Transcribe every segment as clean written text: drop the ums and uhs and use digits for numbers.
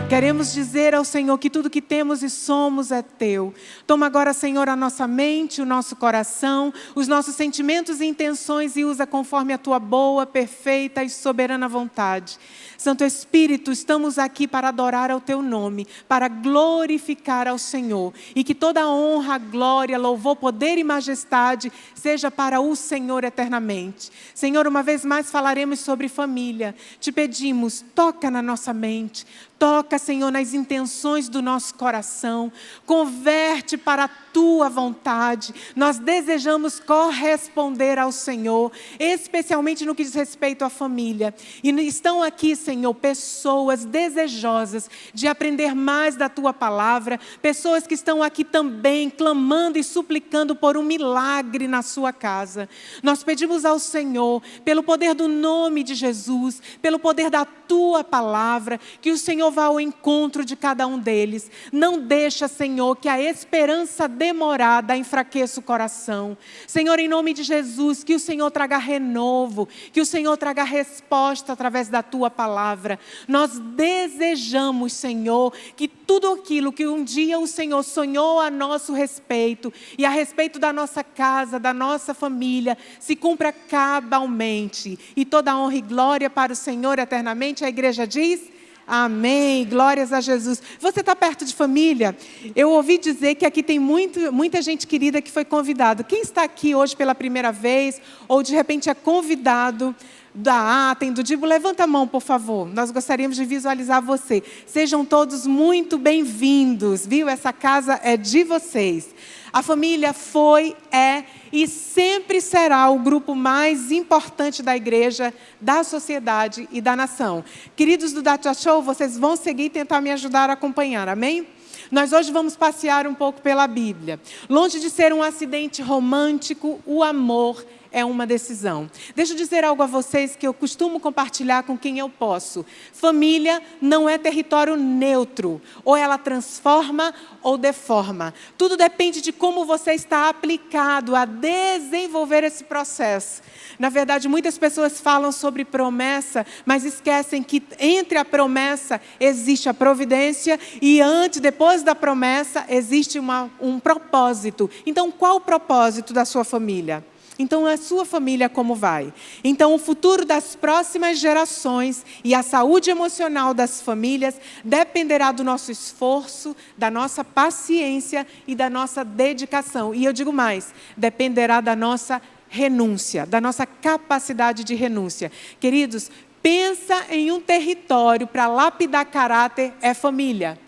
Queremos dizer ao Senhor que tudo que temos e somos é Teu. Toma agora, Senhor, a nossa mente, o nosso coração, os nossos sentimentos e intenções e usa conforme a Tua boa, perfeita e soberana vontade. Santo Espírito, estamos aqui para adorar ao Teu nome, para glorificar ao Senhor. E que toda honra, glória, louvor, poder e majestade seja para o Senhor eternamente. Senhor, uma vez mais falaremos sobre família. Te pedimos, toca na nossa mente. Toca, Senhor, nas intenções do nosso coração. Converte para a Tua vontade. Nós desejamos corresponder ao Senhor, especialmente no que diz respeito à família. E estão aqui, Senhor, pessoas desejosas de aprender mais da Tua palavra. Pessoas que estão aqui também clamando e suplicando por um milagre na sua casa. Nós pedimos ao Senhor, pelo poder do nome de Jesus, pelo poder da Tua palavra, que o Senhor vá ao encontro de cada um deles. Não deixa, Senhor, que a esperança demorada enfraqueça o coração. Senhor, em nome de Jesus, que o Senhor traga renovo, que o Senhor traga resposta através da Tua palavra. Nós desejamos, Senhor, que tudo aquilo que um dia o Senhor sonhou a nosso respeito e a respeito da nossa casa, da nossa família, se cumpra cabalmente. E toda honra e glória para o Senhor eternamente. A igreja diz: amém, glórias a Jesus. Você está perto de família? Eu ouvi dizer que aqui tem muita gente querida que foi convidado. Quem está aqui hoje pela primeira vez, ou de repente é convidado da Atem, do Dibo, levanta a mão, por favor. Nós gostaríamos de visualizar você. Sejam todos muito bem-vindos, viu? Essa casa é de vocês. A família foi, é e sempre será o grupo mais importante da igreja, da sociedade e da nação. Queridos do Dacha Show, vocês vão seguir e tentar me ajudar a acompanhar, amém? Nós hoje vamos passear um pouco pela Bíblia. Longe de ser um acidente romântico, o amor é uma decisão. Deixa eu dizer algo a vocês que eu costumo compartilhar com quem eu posso. Família não é território neutro. Ou ela transforma ou deforma. Tudo depende de como você está aplicado a desenvolver esse processo. Na verdade, muitas pessoas falam sobre promessa, mas esquecem que entre a promessa existe a providência e depois da promessa, existe um propósito. Então, qual o propósito da sua família? Então, a sua família como vai? Então, o futuro das próximas gerações e a saúde emocional das famílias dependerá do nosso esforço, da nossa paciência e da nossa dedicação. E eu digo mais, dependerá da nossa renúncia, da nossa capacidade de renúncia. Queridos, pensa em um território para lapidar caráter é família.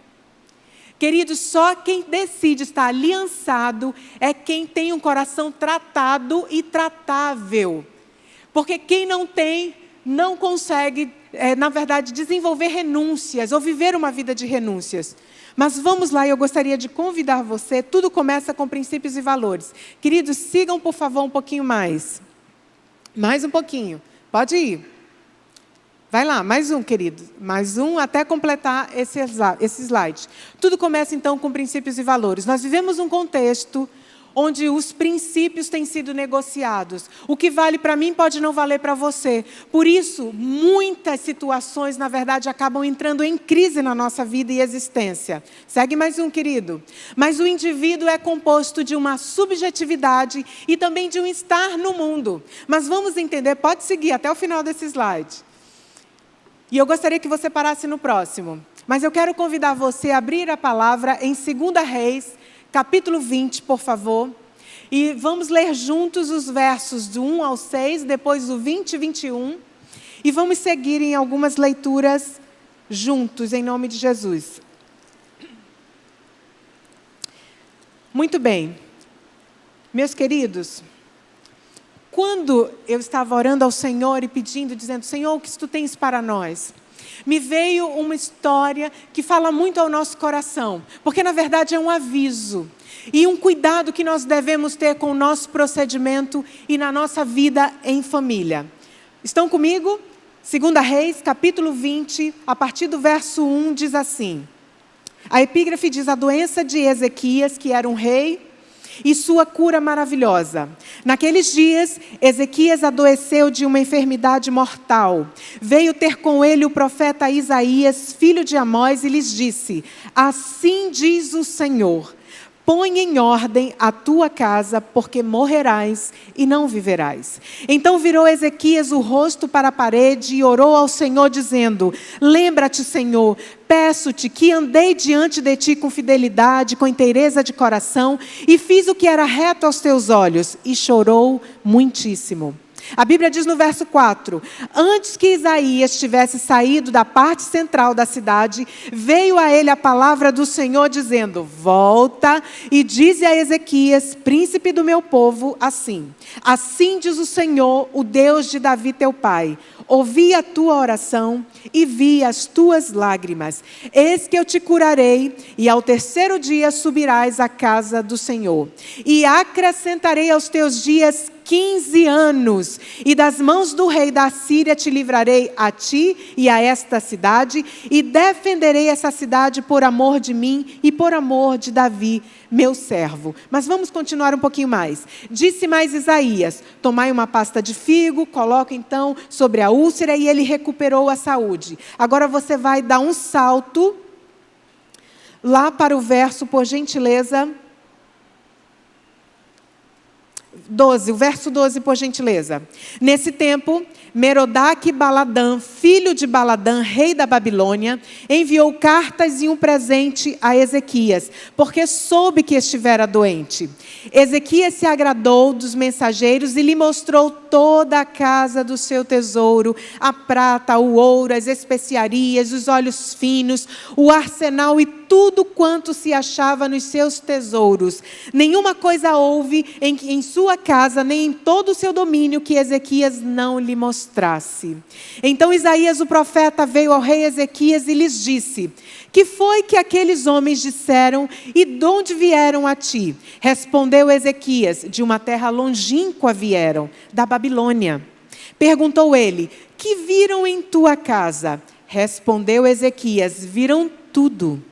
Queridos, só quem decide estar aliançado é quem tem um coração tratado e tratável. Porque quem não tem, não consegue, na verdade, desenvolver renúncias ou viver uma vida de renúncias. Mas vamos lá, eu gostaria de convidar você, tudo começa com princípios e valores. Queridos, sigam, por favor, um pouquinho mais. Mais um pouquinho, pode ir. Vai lá, mais um, querido. Mais um até completar esse slide. Tudo começa, então, com princípios e valores. Nós vivemos um contexto onde os princípios têm sido negociados. O que vale para mim pode não valer para você. Por isso, muitas situações, na verdade, acabam entrando em crise na nossa vida e existência. Segue mais um, querido. Mas o indivíduo é composto de uma subjetividade e também de um estar no mundo. Mas vamos entender, pode seguir até o final desse slide. E eu gostaria que você parasse no próximo. Mas eu quero convidar você a abrir a palavra em 2 Reis, capítulo 20, por favor. E vamos ler juntos os versos do 1 ao 6, depois do 20 e 21. E vamos seguir em algumas leituras juntos, em nome de Jesus. Muito bem. Meus queridos, quando eu estava orando ao Senhor e pedindo, dizendo, Senhor, o que Tu tens para nós? Me veio uma história que fala muito ao nosso coração, porque na verdade é um aviso e um cuidado que nós devemos ter com o nosso procedimento e na nossa vida em família. Estão comigo? 2 Reis, capítulo 20, a partir do verso 1, diz assim. A epígrafe diz, a doença de Ezequias, que era um rei, e sua cura maravilhosa. Naqueles dias, Ezequias adoeceu de uma enfermidade mortal. Veio ter com ele o profeta Isaías, filho de Amós, e lhes disse: assim diz o Senhor, põe em ordem a tua casa, porque morrerás e não viverás. Então virou Ezequias o rosto para a parede e orou ao Senhor, dizendo: lembra-te, Senhor, peço-te que andei diante de ti com fidelidade, com inteireza de coração, e fiz o que era reto aos teus olhos. E chorou muitíssimo. A Bíblia diz no verso 4, antes que Isaías tivesse saído da parte central da cidade, veio a ele a palavra do Senhor dizendo: volta e dize a Ezequias, príncipe do meu povo, assim: assim diz o Senhor, o Deus de Davi teu pai, ouvi a tua oração e vi as tuas lágrimas. Eis que eu te curarei, e ao terceiro dia subirás à casa do Senhor. E acrescentarei aos teus dias 15 anos, e das mãos do rei da Síria te livrarei a ti e a esta cidade, e defenderei essa cidade por amor de mim e por amor de Davi, meu servo. Mas vamos continuar um pouquinho mais. Disse mais Isaías: tomai uma pasta de figo, coloca então sobre a úlcera, e ele recuperou a saúde. Agora você vai dar um salto lá para o verso, por gentileza, 12, o verso 12, por gentileza. Nesse tempo, Merodach-Baladã, filho de Baladã, rei da Babilônia, enviou cartas e um presente a Ezequias, porque soube que estivera doente. Ezequias se agradou dos mensageiros e lhe mostrou toda a casa do seu tesouro, a prata, o ouro, as especiarias, os óleos finos, o arsenal e tudo quanto se achava nos seus tesouros. Nenhuma coisa houve em sua casa, nem em todo o seu domínio, que Ezequias não lhe mostrasse. Então Isaías, o profeta, veio ao rei Ezequias e lhes disse: que foi que aqueles homens disseram e de onde vieram a ti? Respondeu Ezequias: de uma terra longínqua vieram, da Babilônia. Perguntou ele: que viram em tua casa? Respondeu Ezequias: viram tudo.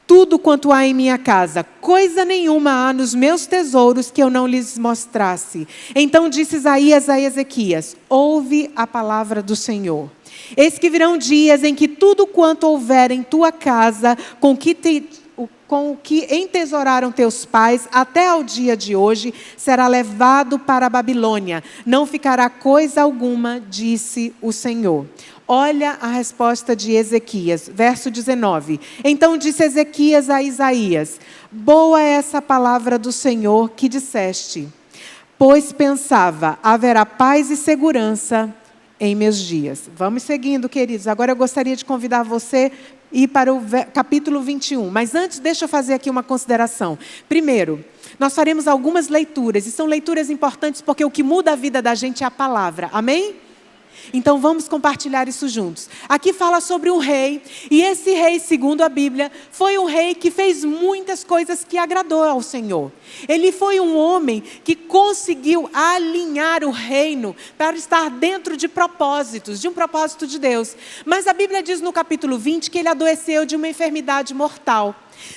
Tudo quanto há em minha casa, coisa nenhuma há nos meus tesouros que eu não lhes mostrasse. Então disse Isaías a Ezequias: ouve a palavra do Senhor. Eis que virão dias em que tudo quanto houver em tua casa, com o que entesouraram teus pais, até ao dia de hoje, será levado para a Babilônia. Não ficará coisa alguma, disse o Senhor. Olha a resposta de Ezequias, verso 19. Então disse Ezequias a Isaías: boa é essa palavra do Senhor que disseste, pois pensava, haverá paz e segurança em meus dias. Vamos seguindo, queridos. Agora eu gostaria de convidar você a ir para o capítulo 21. Mas antes, deixa eu fazer aqui uma consideração. Primeiro, nós faremos algumas leituras, e são leituras importantes porque o que muda a vida da gente é a palavra. Amém? Então vamos compartilhar isso juntos. Aqui fala sobre um rei, e esse rei, segundo a Bíblia, foi um rei que fez muitas coisas que agradou ao Senhor. Ele foi um homem que conseguiu alinhar o reino para estar dentro de propósitos, de um propósito de Deus. Mas a Bíblia diz no capítulo 20 que ele adoeceu de uma enfermidade mortal.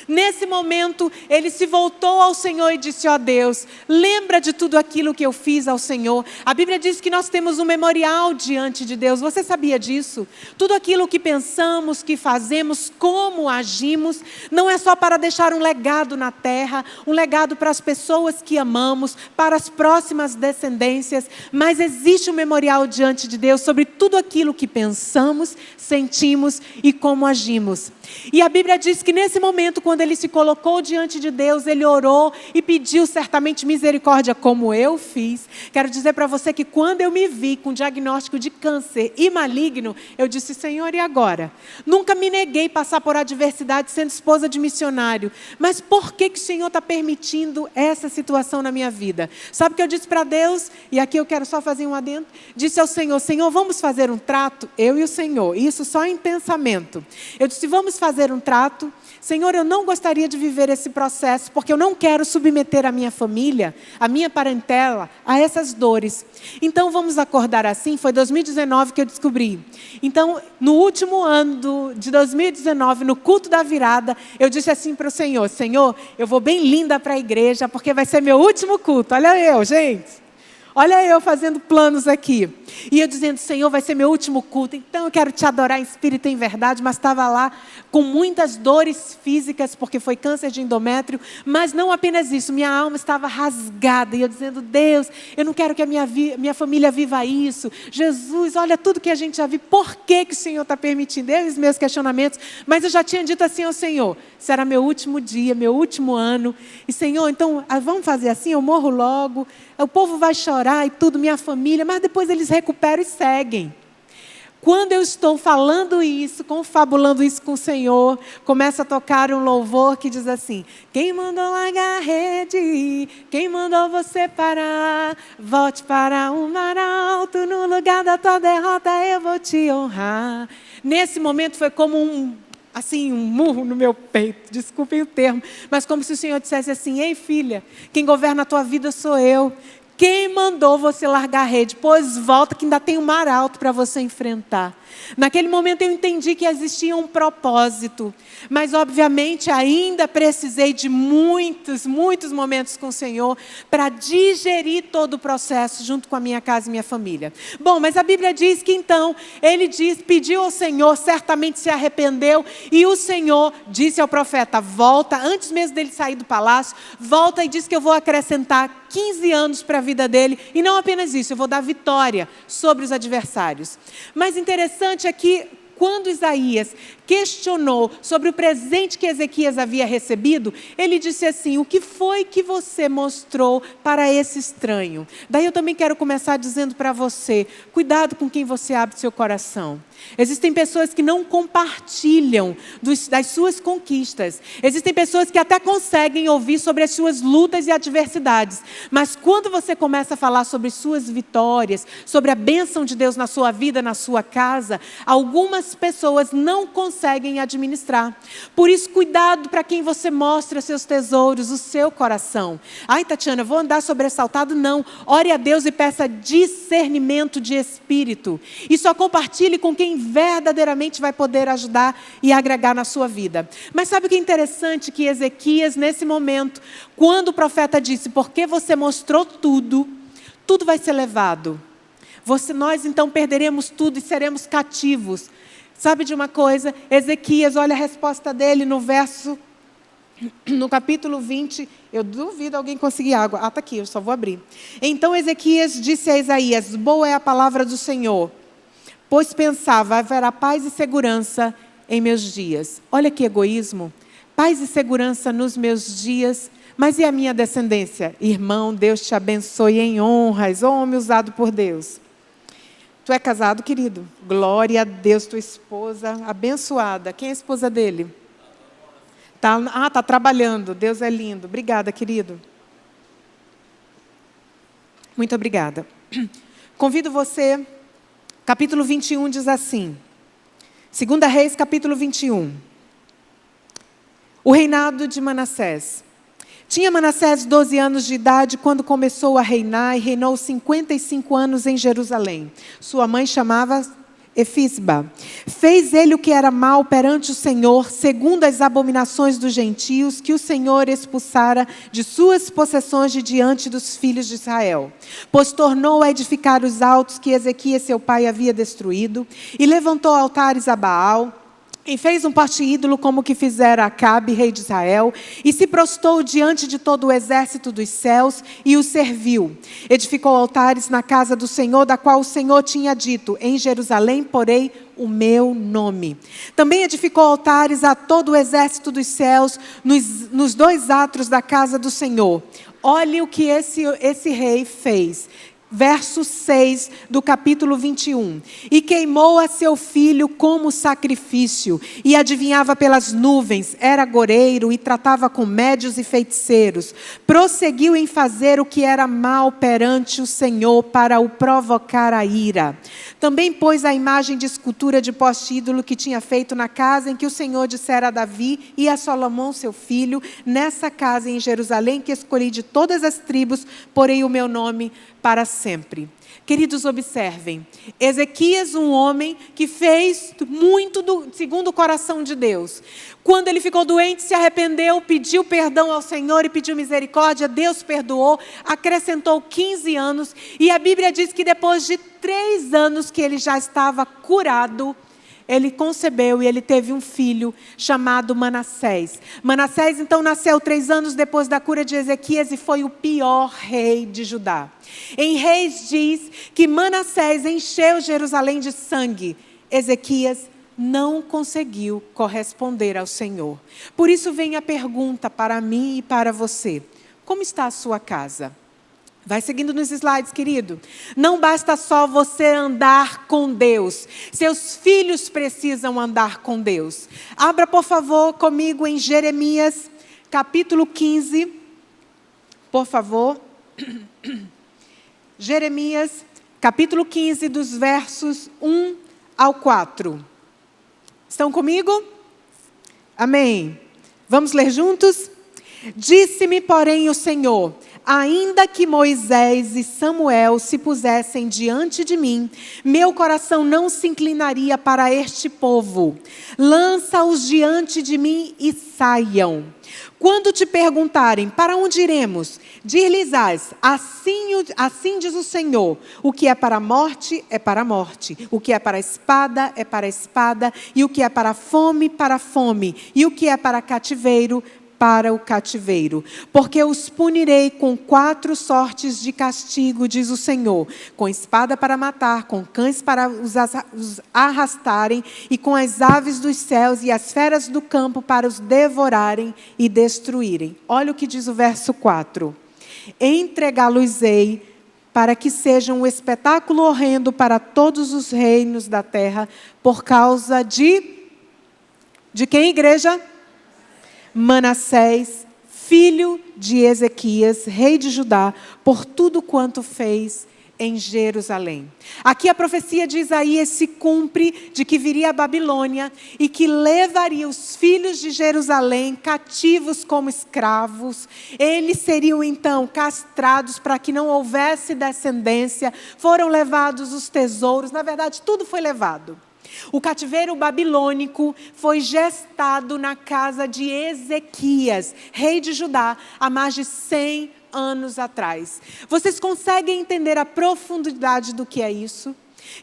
Nesse momento, ele se voltou ao Senhor e disse: ó Deus, lembra de tudo aquilo que eu fiz ao Senhor. A Bíblia diz que nós temos um memorial diante de Deus. Você sabia disso? Tudo aquilo que pensamos, que fazemos, como agimos, não é só para deixar um legado na terra, um legado para as pessoas que amamos, para as próximas descendências, mas existe um memorial diante de Deus sobre tudo aquilo que pensamos, sentimos e como agimos. E a Bíblia diz que nesse momento, quando ele se colocou diante de Deus, ele orou e pediu certamente misericórdia, como eu fiz. Quero dizer para você que quando eu me vi com diagnóstico de câncer e maligno, eu disse: Senhor, e agora? Nunca me neguei a passar por adversidade sendo esposa de missionário, mas por que o Senhor está permitindo essa situação na minha vida? Sabe o que eu disse para Deus? E aqui eu quero só fazer um adendo. Disse ao Senhor: Senhor, vamos fazer um trato, eu e o Senhor, isso só em pensamento. Eu disse: vamos fazer um trato. Senhor, eu não gostaria de viver esse processo, porque eu não quero submeter a minha família, a minha parentela, a essas dores. Então, vamos acordar assim. Foi 2019 que eu descobri. Então, no último ano de 2019, no culto da virada, eu disse assim para o Senhor: Senhor, eu vou bem linda para a igreja, porque vai ser meu último culto. Olha eu, gente. Olha eu fazendo planos aqui. E eu dizendo: Senhor, vai ser meu último culto, então eu quero te adorar em espírito e em verdade. Mas estava lá com muitas dores físicas, porque foi câncer de endométrio. Mas não apenas isso, minha alma estava rasgada. E eu dizendo: Deus, eu não quero que a minha família viva isso. Jesus, olha tudo que a gente já viu. Por que o Senhor está permitindo? Eu e os meus questionamentos. Mas eu já tinha dito assim ao Senhor: será meu último dia, meu último ano. E Senhor, então vamos fazer assim, eu morro logo. O povo vai chorar e tudo, minha família, mas depois eles recuperam e seguem. Quando eu estou falando isso, confabulando isso com o Senhor, começa a tocar um louvor que diz assim: quem mandou largar a rede? Quem mandou você parar? Volte para o mar alto, no lugar da tua derrota eu vou te honrar. Nesse momento foi como um murro no meu peito, desculpem o termo, mas como se o Senhor dissesse assim: ei filha, quem governa a tua vida sou eu. Quem mandou você largar a rede? Pois volta, que ainda tem um mar alto para você enfrentar. Naquele momento eu entendi que existia um propósito, mas obviamente ainda precisei de muitos momentos com o Senhor para digerir todo o processo junto com a minha casa e minha família. Bom, mas a Bíblia diz que então pediu ao Senhor, certamente se arrependeu, e o Senhor disse ao profeta: volta, antes mesmo dele sair do palácio, volta e diz que eu vou acrescentar 15 anos para a vida dele, e não apenas isso, eu vou dar vitória sobre os adversários. Mas interessante é que quando Isaías questionou sobre o presente que Ezequias havia recebido, ele disse assim: o que foi que você mostrou para esse estranho? Daí eu também quero começar dizendo para você: cuidado com quem você abre seu coração. Existem pessoas que não compartilham das suas conquistas. Existem pessoas que até conseguem ouvir sobre as suas lutas e adversidades. Mas quando você começa a falar sobre suas vitórias, sobre a bênção de Deus na sua vida, na sua casa, algumas pessoas não conseguem administrar. Por isso, cuidado para quem você mostra seus tesouros, o seu coração. Ai, Tatiana, vou andar sobressaltado? Não. Ore a Deus e peça discernimento de espírito. E só compartilhe com quem verdadeiramente vai poder ajudar e agregar na sua vida. Mas sabe o que é interessante? Que Ezequias, nesse momento, quando o profeta disse: porque você mostrou tudo, tudo vai ser levado. Nós então perderemos tudo e seremos cativos. Sabe de uma coisa? Ezequias, olha a resposta dele no capítulo 20, eu duvido alguém conseguir água. Está aqui, eu só vou abrir. Então Ezequias disse a Isaías: boa é a palavra do Senhor, pois pensava, haverá paz e segurança em meus dias. Olha que egoísmo. Paz e segurança nos meus dias, mas e a minha descendência? Irmão, Deus te abençoe em honras, homem usado por Deus. Tu é casado, querido? Glória a Deus, tua esposa abençoada. Quem é a esposa dele? Tá trabalhando. Deus é lindo. Obrigada, querido. Muito obrigada. Convido você, capítulo 21 diz assim, 2 Reis, capítulo 21. O reinado de Manassés. Tinha Manassés 12 anos de idade quando começou a reinar e reinou 55 anos em Jerusalém. Sua mãe chamava Efisba. Fez ele o que era mal perante o Senhor, segundo as abominações dos gentios, que o Senhor expulsara de suas possessões de diante dos filhos de Israel. Pois tornou a edificar os altos que Ezequias seu pai havia destruído, e levantou altares a Baal, e fez um poste ídolo como que fizera Acabe, rei de Israel, e se prostou diante de todo o exército dos céus e o serviu. Edificou altares na casa do Senhor, da qual o Senhor tinha dito: em Jerusalém porei o meu nome. Também edificou altares a todo o exército dos céus, nos 2 átrios da casa do Senhor. Olhe o que esse rei fez. verso 6 do capítulo 21. E queimou a seu filho como sacrifício, e adivinhava pelas nuvens, era agoreiro e tratava com médios e feiticeiros. Prosseguiu em fazer o que era mal perante o Senhor, para o provocar a ira. Também pôs a imagem de escultura de poste ídolo que tinha feito na casa em que o Senhor dissera a Davi e a Salomão seu filho: nessa casa em Jerusalém que escolhi de todas as tribos, porei o meu nome para sempre. Queridos, observem, Ezequias, um homem que fez muito segundo o coração de Deus. Quando ele ficou doente, se arrependeu, pediu perdão ao Senhor e pediu misericórdia, Deus perdoou, acrescentou 15 anos, e a Bíblia diz que depois de 3 anos que ele já estava curado, ele concebeu e ele teve um filho chamado Manassés. Manassés então nasceu 3 anos depois da cura de Ezequias e foi o pior rei de Judá. Em Reis diz que Manassés encheu Jerusalém de sangue. Ezequias não conseguiu corresponder ao Senhor. Por isso vem a pergunta para mim e para você: como está a sua casa? Vai seguindo nos slides, querido. Não basta só você andar com Deus. Seus filhos precisam andar com Deus. Abra, por favor, comigo em Jeremias, capítulo 15. Por favor. Jeremias, capítulo 15, dos versos 1 ao 4. Estão comigo? Amém. Vamos ler juntos? Disse-me, porém, o Senhor: ainda que Moisés e Samuel se pusessem diante de mim, meu coração não se inclinaria para este povo. Lança-os diante de mim e saiam. Quando te perguntarem: para onde iremos? Dir-lhes-ás: assim diz o Senhor: o que é para a morte, é para a morte. O que é para a espada, é para a espada. E o que é para a fome, para a fome. E o que é para cativeiro, para o cativeiro. Porque os punirei com 4 sortes de castigo, diz o Senhor: com espada para matar, com cães para os arrastarem, e com as aves dos céus e as feras do campo para os devorarem e destruírem. Olha o que diz o verso 4. Entregá-los-ei para que sejam um espetáculo horrendo para todos os reinos da terra, por causa de quem, igreja? Manassés, filho de Ezequias, rei de Judá, por tudo quanto fez em Jerusalém. Aqui a profecia de Isaías se cumpre de que viria a Babilônia e que levaria os filhos de Jerusalém cativos como escravos. Eles seriam então castrados para que não houvesse descendência. Foram levados os tesouros, na verdade tudo foi levado. O cativeiro babilônico foi gestado na casa de Ezequias, rei de Judá, há mais de 100 anos atrás. Vocês conseguem entender a profundidade do que é isso?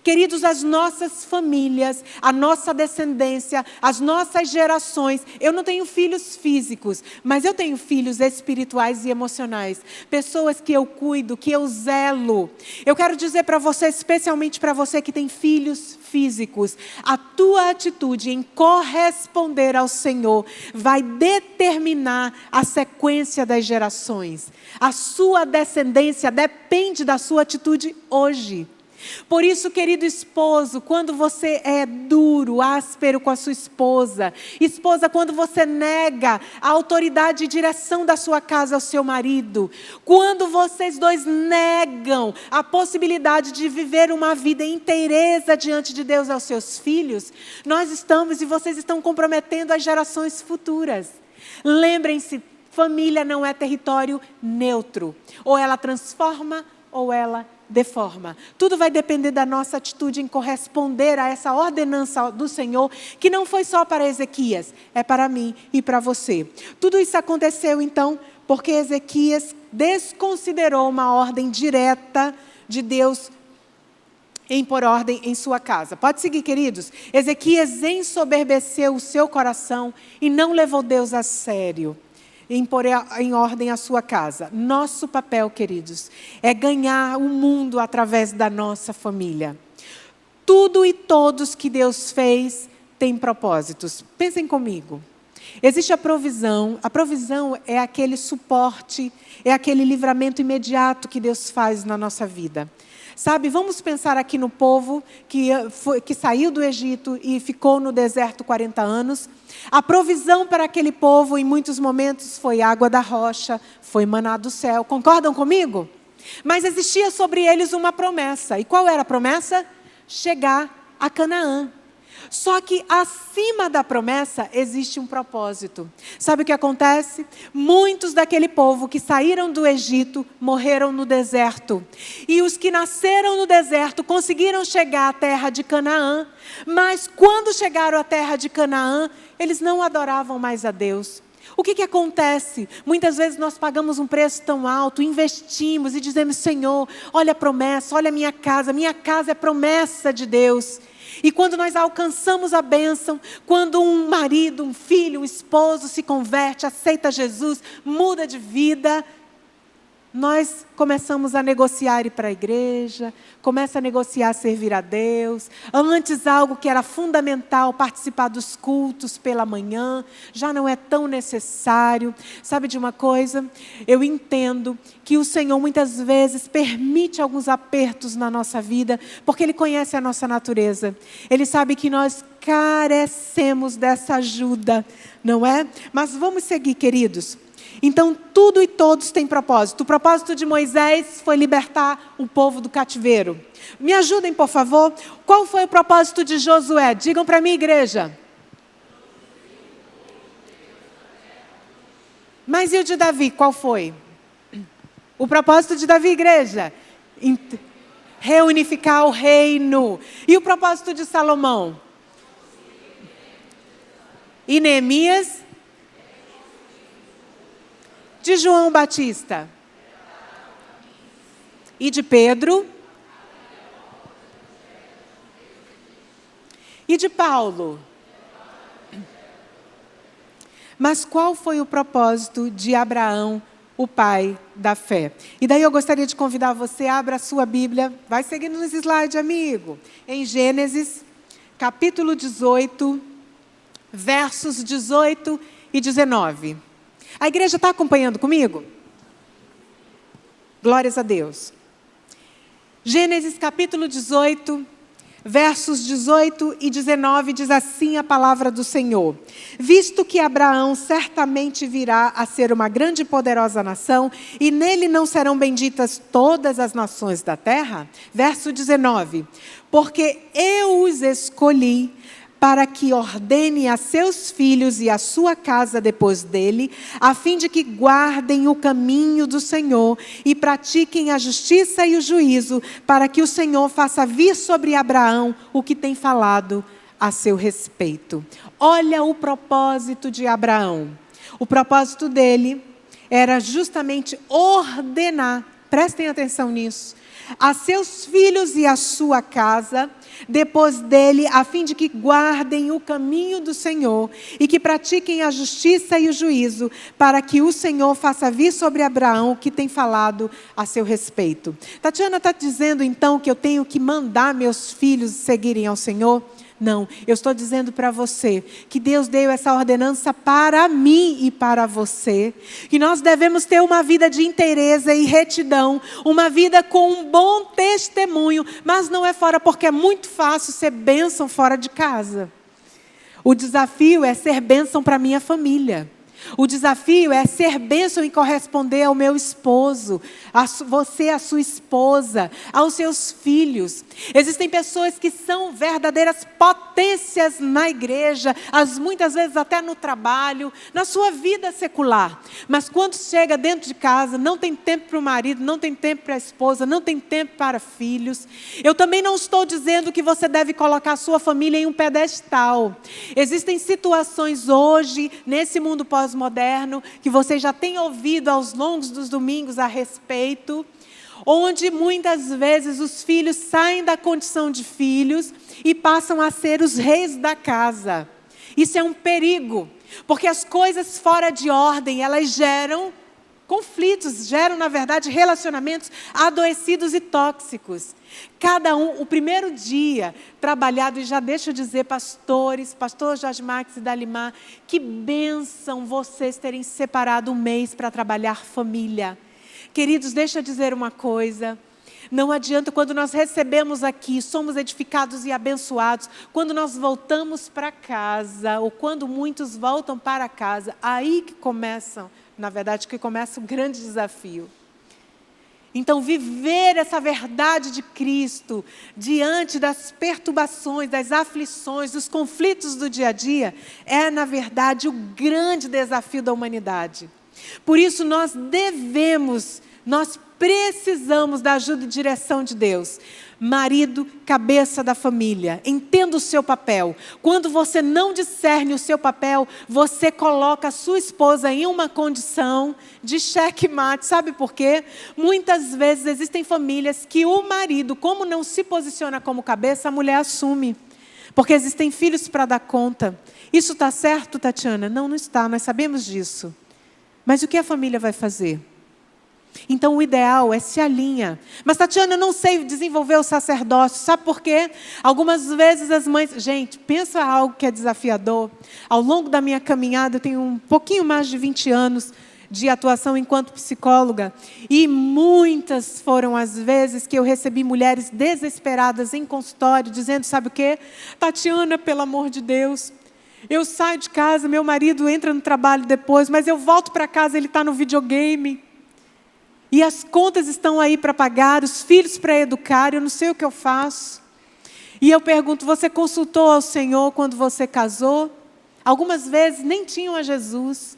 Queridos, as nossas famílias, a nossa descendência, as nossas gerações, eu não tenho filhos físicos, mas eu tenho filhos espirituais e emocionais, pessoas que eu cuido, que eu zelo. Eu quero dizer para você, especialmente para você que tem filhos físicos, a tua atitude em corresponder ao Senhor vai determinar a sequência das gerações. A sua descendência depende da sua atitude hoje. Por isso, querido esposo, quando você é duro, áspero com a sua esposa, quando você nega a autoridade e direção da sua casa ao seu marido, quando vocês dois negam a possibilidade de viver uma vida inteireza diante de Deus aos seus filhos, nós estamos e vocês estão comprometendo as gerações futuras. Lembrem-se, família não é território neutro. Ou ela transforma ou ela deforma. Tudo vai depender da nossa atitude em corresponder a essa ordenança do Senhor, que não foi só para Ezequias, é para mim e para você. Tudo isso aconteceu então porque Ezequias desconsiderou uma ordem direta de Deus em pôr ordem em sua casa. Pode seguir, queridos. Ezequias ensoberbeceu o seu coração e não levou Deus a sério em pôr em ordem a sua casa. Nosso papel, queridos, é ganhar o mundo através da nossa família. Tudo e todos que Deus fez têm propósitos. Pensem comigo. Existe a provisão é aquele suporte, é aquele livramento imediato que Deus faz na nossa vida. Sabe, vamos pensar aqui no povo que saiu do Egito e ficou no deserto 40 anos. A provisão para aquele povo, em muitos momentos, foi água da rocha, foi maná do céu. Concordam comigo? Mas existia sobre eles uma promessa. E qual era a promessa? Chegar a Canaã. Só que acima da promessa existe um propósito. Sabe o que acontece? Muitos daquele povo que saíram do Egito morreram no deserto. E os que nasceram no deserto conseguiram chegar à terra de Canaã. Mas quando chegaram à terra de Canaã, eles não adoravam mais a Deus. O que acontece? Muitas vezes nós pagamos um preço tão alto, investimos e dizemos: Senhor, olha a promessa, olha a minha casa é promessa de Deus. E quando nós alcançamos a bênção, quando um marido, um filho, um esposo se converte, aceita Jesus, muda de vida, nós começamos a negociar ir para a igreja, começa a negociar servir a Deus. Antes algo que era fundamental, participar dos cultos pela manhã, já não é tão necessário. Sabe de uma coisa? Eu entendo que o Senhor muitas vezes permite alguns apertos na nossa vida, porque Ele conhece a nossa natureza. Ele sabe que nós carecemos dessa ajuda, não é? Mas vamos seguir, queridos. Então, tudo e todos têm propósito. O propósito de Moisés foi libertar o povo do cativeiro. Me ajudem, por favor. Qual foi o propósito de Josué? Digam para mim, igreja. Mas e o de Davi, qual foi? O propósito de Davi, igreja? Reunificar o reino. E o propósito de Salomão? E Neemias? De João Batista? E de Pedro? E de Paulo? Mas qual foi o propósito de Abraão, o pai da fé? E daí eu gostaria de convidar você, abra a sua Bíblia, vai seguindo nos slides, amigo. Em Gênesis, capítulo 18, versos 18 e 19. A igreja está acompanhando comigo? Glórias a Deus. Gênesis capítulo 18, versos 18 e 19, diz assim a palavra do Senhor. Visto que Abraão certamente virá a ser uma grande e poderosa nação, e nele não serão benditas todas as nações da terra? Verso 19. Porque eu os escolhi para que ordene a seus filhos e a sua casa depois dele, a fim de que guardem o caminho do Senhor e pratiquem a justiça e o juízo, para que o Senhor faça vir sobre Abraão o que tem falado a seu respeito. Olha o propósito de Abraão. O propósito dele era justamente ordenar, prestem atenção nisso, a seus filhos e a sua casa, depois dele, a fim de que guardem o caminho do Senhor e que pratiquem a justiça e o juízo, para que o Senhor faça vir sobre Abraão o que tem falado a seu respeito. Tatiana está dizendo então que eu tenho que mandar meus filhos seguirem ao Senhor? Não, eu estou dizendo para você que Deus deu essa ordenança para mim e para você, que nós devemos ter uma vida de inteireza e retidão, uma vida com um bom testemunho, mas não é fora, porque é muito fácil ser bênção fora de casa. O desafio é ser bênção para a minha família. O desafio é ser bênção e corresponder ao meu esposo, você, a sua esposa, aos seus filhos. Existem pessoas que são verdadeiras potências na igreja, muitas vezes até no trabalho, na sua vida secular. Mas quando chega dentro de casa, não tem tempo para o marido, não tem tempo para a esposa, não tem tempo para filhos. Eu também não estou dizendo que você deve colocar a sua família em um pedestal. Existem situações hoje, nesse mundo pós-moderno, que você já tem ouvido aos longos dos domingos a respeito, onde muitas vezes os filhos saem da condição de filhos e passam a ser os reis da casa. Isso é um perigo, porque as coisas fora de ordem, elas geram Conflitos geram, na verdade, relacionamentos adoecidos e tóxicos. Cada um, o primeiro dia trabalhado, e já deixa eu dizer, pastores, pastor Jorge Max e Dalimar, que bênção vocês terem separado um mês para trabalhar família. Queridos, deixa eu dizer uma coisa. Não adianta, quando nós recebemos aqui, somos edificados e abençoados, quando nós voltamos para casa, ou quando muitos voltam para casa, aí que começa, na verdade, que começa o grande desafio. Então, viver essa verdade de Cristo, diante das perturbações, das aflições, dos conflitos do dia a dia, é, na verdade, o grande desafio da humanidade. Por isso, nós precisamos da ajuda e direção de Deus. Marido, cabeça da família, entenda o seu papel. Quando você não discerne o seu papel, você coloca a sua esposa em uma condição de xeque-mate. Sabe por quê? Muitas vezes existem famílias que o marido, como não se posiciona como cabeça, a mulher assume. Porque existem filhos para dar conta. Isso está certo, Tatiana? Não, não está, nós sabemos disso. Mas o que a família vai fazer? Então o ideal é se alinhar. Mas Tatiana, eu não sei desenvolver o sacerdócio. Sabe por quê? Algumas vezes as mães... Gente, pensa algo que é desafiador. Ao longo da minha caminhada, eu tenho um pouquinho mais de 20 anos de atuação enquanto psicóloga. E muitas foram as vezes que eu recebi mulheres desesperadas em consultório, dizendo, sabe o quê? Tatiana, pelo amor de Deus, eu saio de casa, meu marido entra no trabalho depois, mas eu volto para casa, ele está no videogame. E as contas estão aí para pagar, os filhos para educar, eu não sei o que eu faço. E eu pergunto, você consultou ao Senhor quando você casou? Algumas vezes nem tinham a Jesus.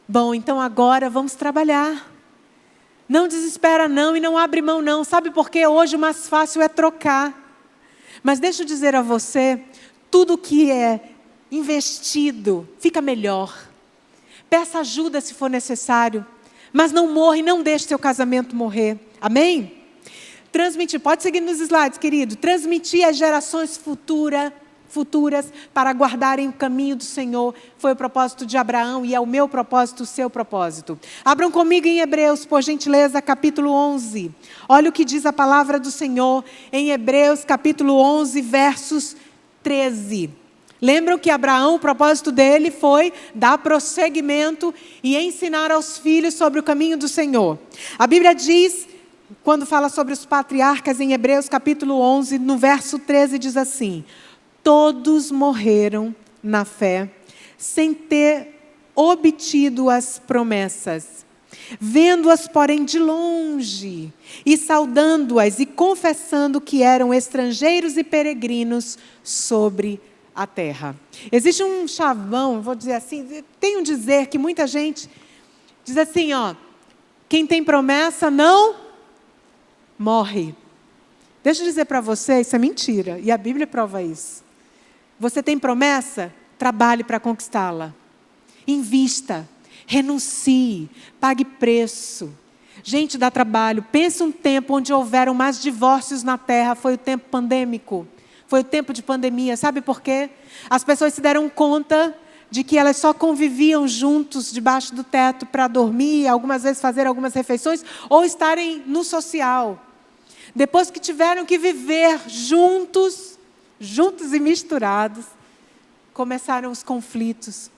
Bom, então agora vamos trabalhar. Não desespera não e não abre mão não. Sabe por quê? Hoje o mais fácil é trocar. Mas deixa eu dizer a você, tudo que é investido fica melhor. Peça ajuda se for necessário. Mas não morra e não deixe seu casamento morrer. Amém? Transmitir, pode seguir nos slides, querido. Transmitir às gerações futuras para guardarem o caminho do Senhor. Foi o propósito de Abraão e é o meu propósito, o seu propósito. Abram comigo em Hebreus, por gentileza, capítulo 11. Olha o que diz a palavra do Senhor em Hebreus, capítulo 11, versos 13. Lembram que Abraão, o propósito dele foi dar prosseguimento e ensinar aos filhos sobre o caminho do Senhor. A Bíblia diz, quando fala sobre os patriarcas em Hebreus capítulo 11, no verso 13 diz assim: todos morreram na fé, sem ter obtido as promessas, vendo-as, porém, de longe, e saudando-as e confessando que eram estrangeiros e peregrinos sobre a terra. Existe um chavão, vou dizer assim, tem um dizer que muita gente diz assim, ó, quem tem promessa não morre. Deixa eu dizer para você, isso é mentira, e a Bíblia prova isso. Você tem promessa? Trabalhe para conquistá-la. Invista, renuncie, pague preço. Gente, dá trabalho. Pense um tempo onde houveram mais divórcios na terra, foi o tempo pandêmico. Foi o tempo de pandemia. Sabe por quê? As pessoas se deram conta de que elas só conviviam juntos debaixo do teto para dormir, algumas vezes fazer algumas refeições, ou estarem no social. Depois que tiveram que viver juntos e misturados, começaram os conflitos.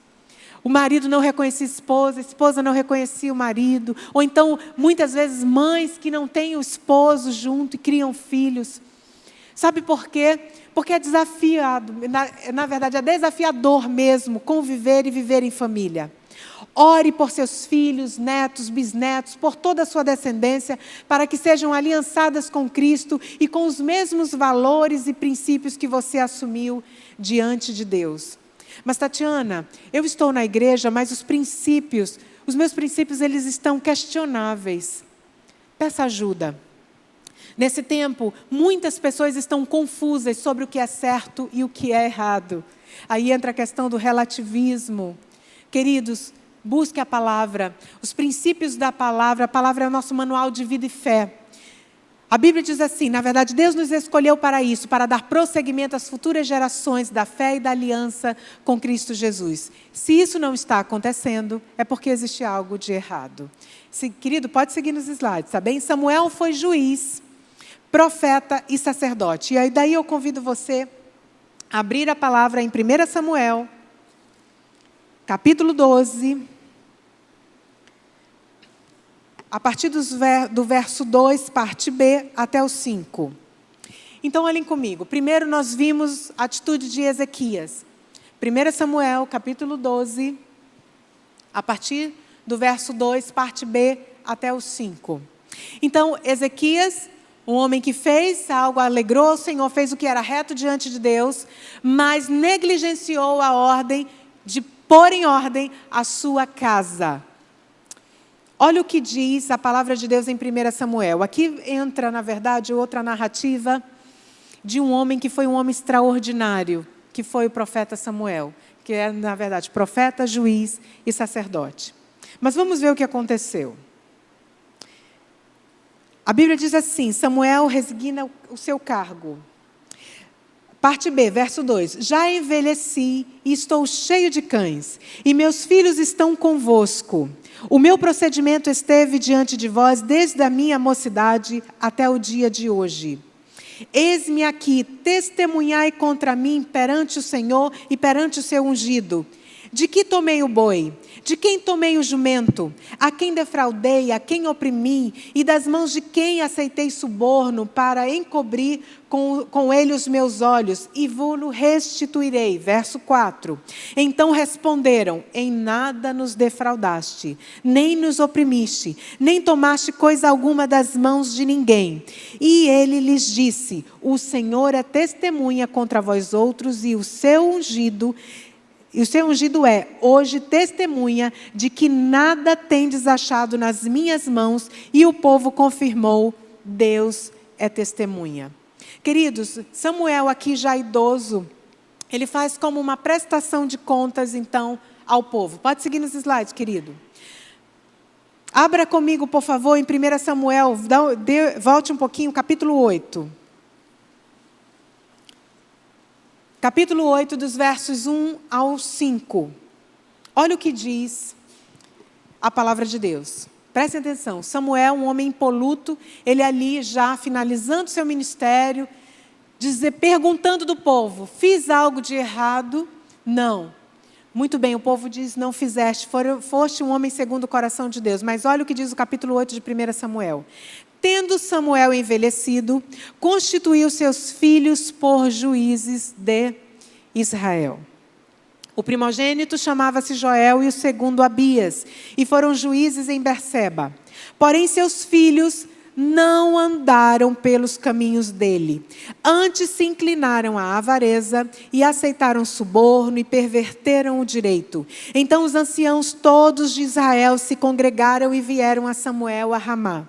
O marido não reconhecia a esposa não reconhecia o marido. Ou então, muitas vezes, mães que não têm o esposo junto e criam filhos. Sabe por quê? Porque é desafiado, na verdade é desafiador mesmo conviver e viver em família. Ore por seus filhos, netos, bisnetos, por toda a sua descendência, para que sejam aliançadas com Cristo e com os mesmos valores e princípios que você assumiu diante de Deus. Mas Tatiana, eu estou na igreja, mas os meus princípios, eles estão questionáveis. Peça ajuda. Nesse tempo, muitas pessoas estão confusas sobre o que é certo e o que é errado. Aí entra a questão do relativismo. Queridos, busque a palavra, os princípios da palavra. A palavra é o nosso manual de vida e fé. A Bíblia diz assim, na verdade, Deus nos escolheu para isso, para dar prosseguimento às futuras gerações da fé e da aliança com Cristo Jesus. Se isso não está acontecendo, é porque existe algo de errado. Querido, pode seguir nos slides, tá bem? Samuel foi juiz, profeta e sacerdote. E aí daí eu convido você a abrir a palavra em 1 Samuel, capítulo 12, a partir do verso 2, parte B, até o 5. Então, olhem comigo. Primeiro, nós vimos a atitude de Ezequias. 1 Samuel, capítulo 12, a partir do verso 2, parte B, até o 5. Então, Ezequias, um homem que fez algo, alegrou o Senhor, fez o que era reto diante de Deus, mas negligenciou a ordem de pôr em ordem a sua casa. Olha o que diz a palavra de Deus em 1 Samuel. Aqui entra, na verdade, outra narrativa de um homem que foi um homem extraordinário, que foi o profeta Samuel, que é, na verdade, profeta, juiz e sacerdote. Mas vamos ver o que aconteceu. A Bíblia diz assim, Samuel resigna o seu cargo. Parte B, verso 2. Já envelheci e estou cheio de cães, e meus filhos estão convosco. O meu procedimento esteve diante de vós desde a minha mocidade até o dia de hoje. Eis-me aqui, testemunhai contra mim perante o Senhor e perante o seu ungido. De que tomei o boi? De quem tomei o jumento? A quem defraudei? A quem oprimi? E das mãos de quem aceitei suborno para encobrir com ele os meus olhos? E vou-lo restituirei. Verso 4. Então responderam, em nada nos defraudaste, nem nos oprimiste, nem tomaste coisa alguma das mãos de ninguém. E ele lhes disse, o Senhor é testemunha contra vós outros e o seu ungido é, hoje, testemunha de que nada tendes achado nas minhas mãos, e o povo confirmou, Deus é testemunha. Queridos, Samuel aqui já idoso, ele faz como uma prestação de contas, então, ao povo. Pode seguir nos slides, querido. Abra comigo, por favor, em 1 Samuel, volte um pouquinho, capítulo 8. Capítulo 8, dos versos 1 ao 5. Olha o que diz a palavra de Deus. Prestem atenção. Samuel, um homem impoluto, ele ali já finalizando seu ministério, perguntando do povo, fiz algo de errado? Não. Muito bem, o povo diz, não fizeste, foste um homem segundo o coração de Deus. Mas olha o que diz o capítulo 8 de 1 Samuel. Tendo Samuel envelhecido, constituiu seus filhos por juízes de Israel. O primogênito chamava-se Joel e o segundo Abias, e foram juízes em Berseba. Porém, seus filhos não andaram pelos caminhos dele. Antes se inclinaram à avareza e aceitaram suborno e perverteram o direito. Então os anciãos todos de Israel se congregaram e vieram a Samuel a Ramá.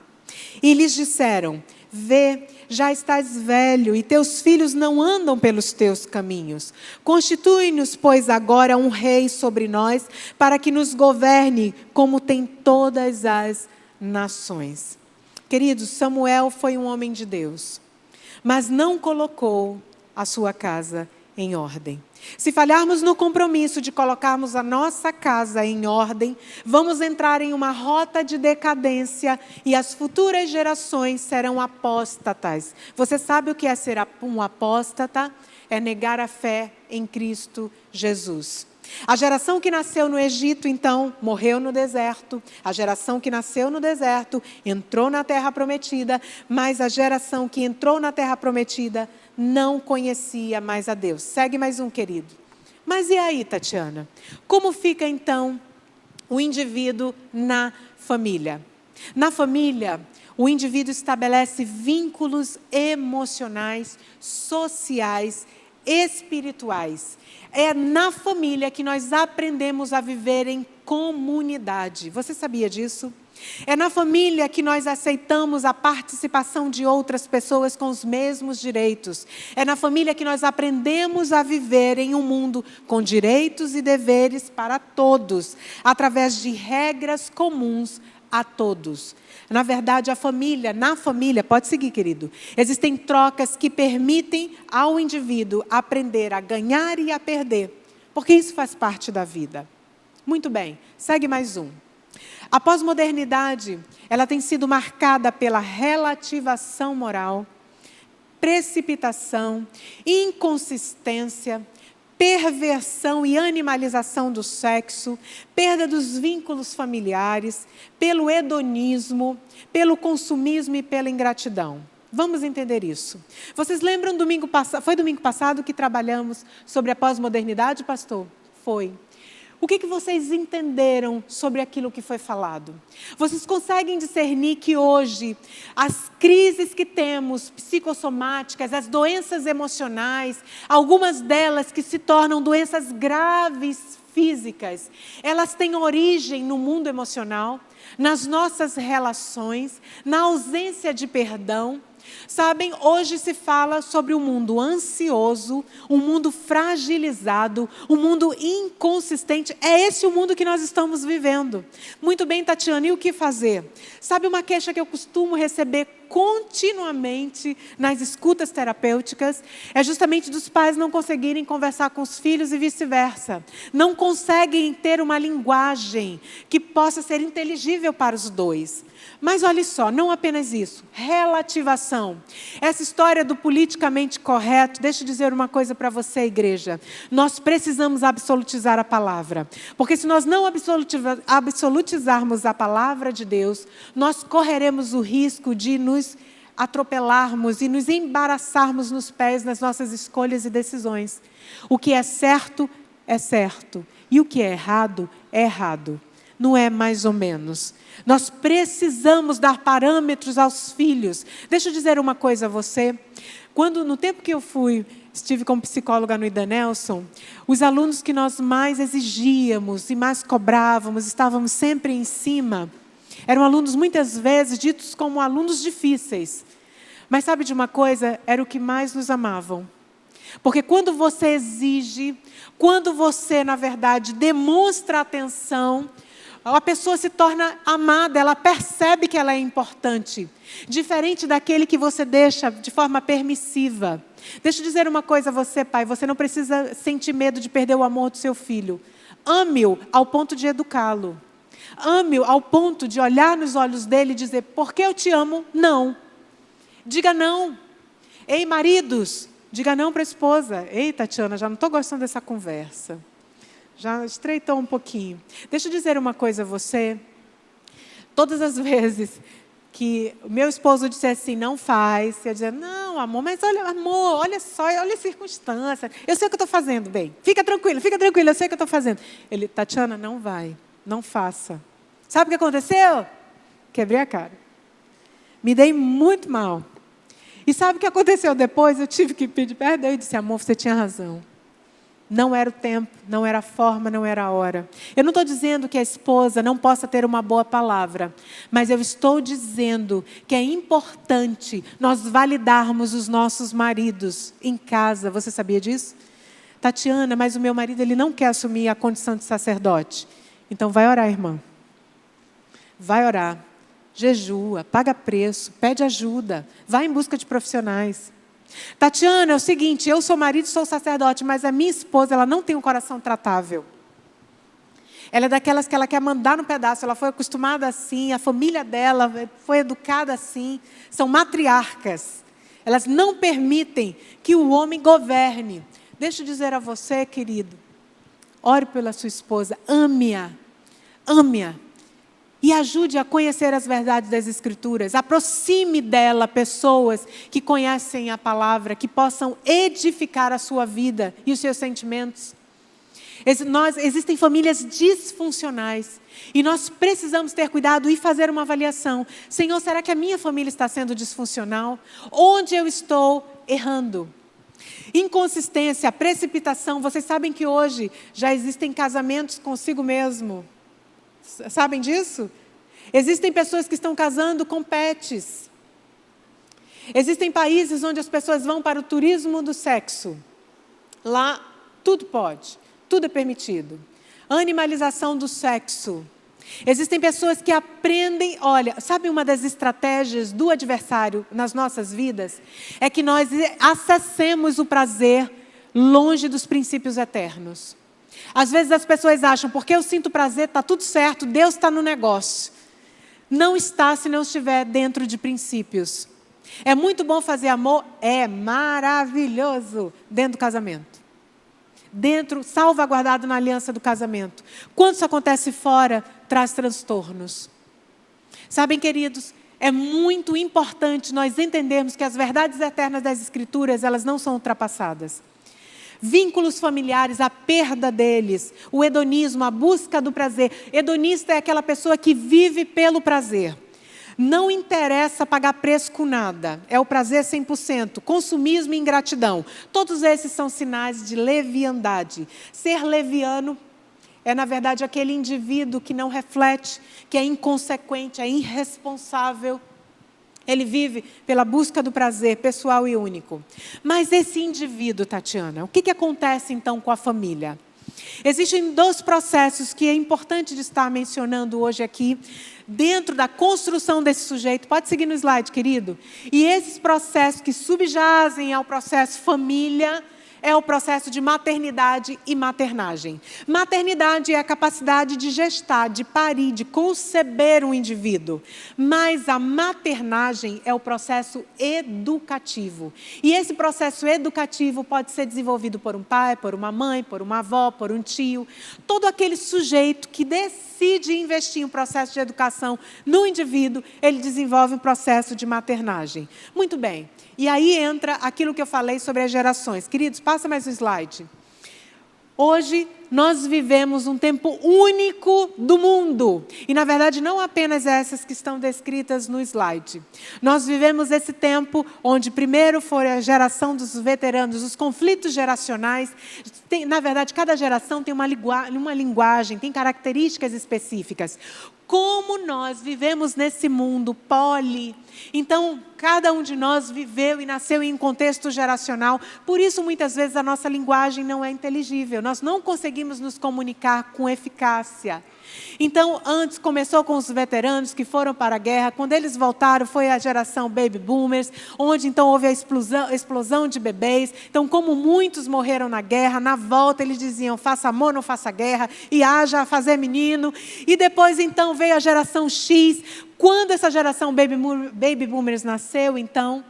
E lhes disseram, vê, já estás velho e teus filhos não andam pelos teus caminhos. Constitui-nos, pois, agora um rei sobre nós, para que nos governe como tem todas as nações. Queridos, Samuel foi um homem de Deus, mas não colocou a sua casa em ordem. Se falharmos no compromisso de colocarmos a nossa casa em ordem, vamos entrar em uma rota de decadência e as futuras gerações serão apóstatas. Você sabe o que é ser um apóstata? É negar a fé em Cristo Jesus. A geração que nasceu no Egito, então, morreu no deserto. A geração que nasceu no deserto entrou na terra prometida, mas a geração que entrou na terra prometida não conhecia mais a Deus. Segue mais um, querido. Mas e aí, Tatiana? Como fica, então, o indivíduo na família? Na família, o indivíduo estabelece vínculos emocionais, sociais, espirituais. É na família que nós aprendemos a viver em comunidade. Você sabia disso? É na família que nós aceitamos a participação de outras pessoas com os mesmos direitos. É na família que nós aprendemos a viver em um mundo com direitos e deveres para todos, através de regras comuns a todos. Na verdade, na família, pode seguir, querido, existem trocas que permitem ao indivíduo aprender a ganhar e a perder, porque isso faz parte da vida. Muito bem, segue mais um. A pós-modernidade, ela tem sido marcada pela relativação moral, precipitação, inconsistência, perversão e animalização do sexo, perda dos vínculos familiares, pelo hedonismo, pelo consumismo e pela ingratidão. Vamos entender isso. Vocês lembram foi domingo passado que trabalhamos sobre a pós-modernidade, pastor? Foi. O que vocês entenderam sobre aquilo que foi falado? Vocês conseguem discernir que hoje as crises que temos, psicossomáticas, as doenças emocionais, algumas delas que se tornam doenças graves físicas, elas têm origem no mundo emocional, nas nossas relações, na ausência de perdão. Sabem, hoje se fala sobre um mundo ansioso, um mundo fragilizado, um mundo inconsistente. É esse o mundo que nós estamos vivendo. Muito bem, Tatiana, e o que fazer? Sabe uma queixa que eu costumo receber continuamente nas escutas terapêuticas? É justamente dos pais não conseguirem conversar com os filhos e vice-versa. Não conseguem ter uma linguagem que possa ser inteligível para os dois. Mas olha só, não apenas isso, relativação. Essa história do politicamente correto, deixa eu dizer uma coisa para você, igreja. Nós precisamos absolutizar a palavra. Porque se nós não absolutizarmos a palavra de Deus, nós correremos o risco de nos atropelarmos e nos embaraçarmos nos pés nas nossas escolhas e decisões. O que é certo, e o que é errado. Não é mais ou menos. Nós precisamos dar parâmetros aos filhos. Deixa eu dizer uma coisa a você. No tempo que eu estive como psicóloga no Ida Nelson, os alunos que nós mais exigíamos e mais cobrávamos, estávamos sempre em cima, eram alunos muitas vezes ditos como alunos difíceis. Mas sabe de uma coisa? Era o que mais nos amavam. Porque quando você exige, quando você, na verdade, demonstra atenção, a pessoa se torna amada, ela percebe que ela é importante. Diferente daquele que você deixa de forma permissiva. Deixa eu dizer uma coisa a você, pai. Você não precisa sentir medo de perder o amor do seu filho. Ame-o ao ponto de educá-lo. Ame-o ao ponto de olhar nos olhos dele e dizer, porque eu te amo? Não. Diga não. Ei, maridos, diga não para a esposa. Ei, Tatiana, já não estou gostando dessa conversa. Já estreitou um pouquinho. Deixa eu dizer uma coisa a você. Todas as vezes que o meu esposo disse assim, não faz, eu dizia, não, amor, mas olha, amor, olha só, olha a circunstância. Eu sei o que eu estou fazendo, bem. Fica tranquilo, eu sei o que eu estou fazendo. Ele, Tatiana, não vai, não faça. Sabe o que aconteceu? Quebrei a cara. Me dei muito mal. E sabe o que aconteceu depois? Eu tive que pedir perdão e disse, amor, você tinha razão. Não era o tempo, não era a forma, não era a hora. Eu não estou dizendo que a esposa não possa ter uma boa palavra, mas eu estou dizendo que é importante nós validarmos os nossos maridos em casa. Você sabia disso? Tatiana, mas o meu marido ele não quer assumir a condição de sacerdote. Então vai orar, irmã. Vai orar. Jejua, paga preço, pede ajuda, vai em busca de profissionais. Tatiana, é o seguinte, eu sou marido e sou sacerdote, mas a minha esposa, ela não tem um coração tratável. Ela é daquelas que ela quer mandar no pedaço, ela foi acostumada assim, a família dela foi educada assim, são matriarcas. Elas não permitem que o homem governe. Deixa eu dizer a você, querido, ore pela sua esposa, ame-a, ame-a. E ajude a conhecer as verdades das Escrituras. Aproxime dela pessoas que conhecem a palavra, que possam edificar a sua vida e os seus sentimentos. Existem famílias disfuncionais. E nós precisamos ter cuidado e fazer uma avaliação. Senhor, será que a minha família está sendo disfuncional? Onde eu estou errando? Inconsistência, precipitação. Vocês sabem que hoje já existem casamentos consigo mesmo. Sabem disso? Existem pessoas que estão casando com pets. Existem países onde as pessoas vão para o turismo do sexo. Lá tudo pode, tudo é permitido. Animalização do sexo. Existem pessoas que aprendem, olha, sabe uma das estratégias do adversário nas nossas vidas? É que nós acessemos o prazer longe dos princípios eternos. Às vezes as pessoas acham, porque eu sinto prazer, está tudo certo, Deus está no negócio. Não está se não estiver dentro de princípios. É muito bom fazer amor? É maravilhoso dentro do casamento. Dentro, salvaguardado na aliança do casamento. Quando isso acontece fora, traz transtornos. Sabem, queridos, é muito importante nós entendermos que as verdades eternas das Escrituras, elas não são ultrapassadas. Vínculos familiares, a perda deles, o hedonismo, a busca do prazer. Hedonista é aquela pessoa que vive pelo prazer. Não interessa pagar preço com nada. É o prazer 100%. Consumismo e ingratidão. Todos esses são sinais de leviandade. Ser leviano é, na verdade, aquele indivíduo que não reflete, que é inconsequente, é irresponsável. Ele vive pela busca do prazer pessoal e único. Mas esse indivíduo, Tatiana, o que acontece então com a família? Existem 2 processos que é importante de estar mencionando hoje aqui, dentro da construção desse sujeito. Pode seguir no slide, querido. E esses processos que subjazem ao processo família, é o processo de maternidade e maternagem. Maternidade é a capacidade de gestar, de parir, de conceber um indivíduo. Mas a maternagem é o processo educativo. E esse processo educativo pode ser desenvolvido por um pai, por uma mãe, por uma avó, por um tio. Todo aquele sujeito que decide investir em um processo de educação no indivíduo, ele desenvolve um processo de maternagem. Muito bem. E aí entra aquilo que eu falei sobre as gerações. Queridos, passa mais um slide. Hoje, nós vivemos um tempo único do mundo. E, na verdade, não apenas essas que estão descritas no slide. Nós vivemos esse tempo onde primeiro foi a geração dos veteranos, os conflitos geracionais. Na verdade, cada geração tem uma linguagem, tem características específicas. Como nós vivemos nesse mundo então, cada um de nós viveu e nasceu em um contexto geracional. Por isso, muitas vezes, a nossa linguagem não é inteligível. Nós não conseguimos nos comunicar com eficácia. Então, antes começou com os veteranos que foram para a guerra. Quando eles voltaram, foi a geração Baby Boomers, onde então houve a explosão de bebês. Então, como muitos morreram na guerra, na volta eles diziam, faça amor, não faça guerra, e haja a fazer menino. E depois, então, veio a geração X. Quando essa geração Baby Boomers nasceu, então,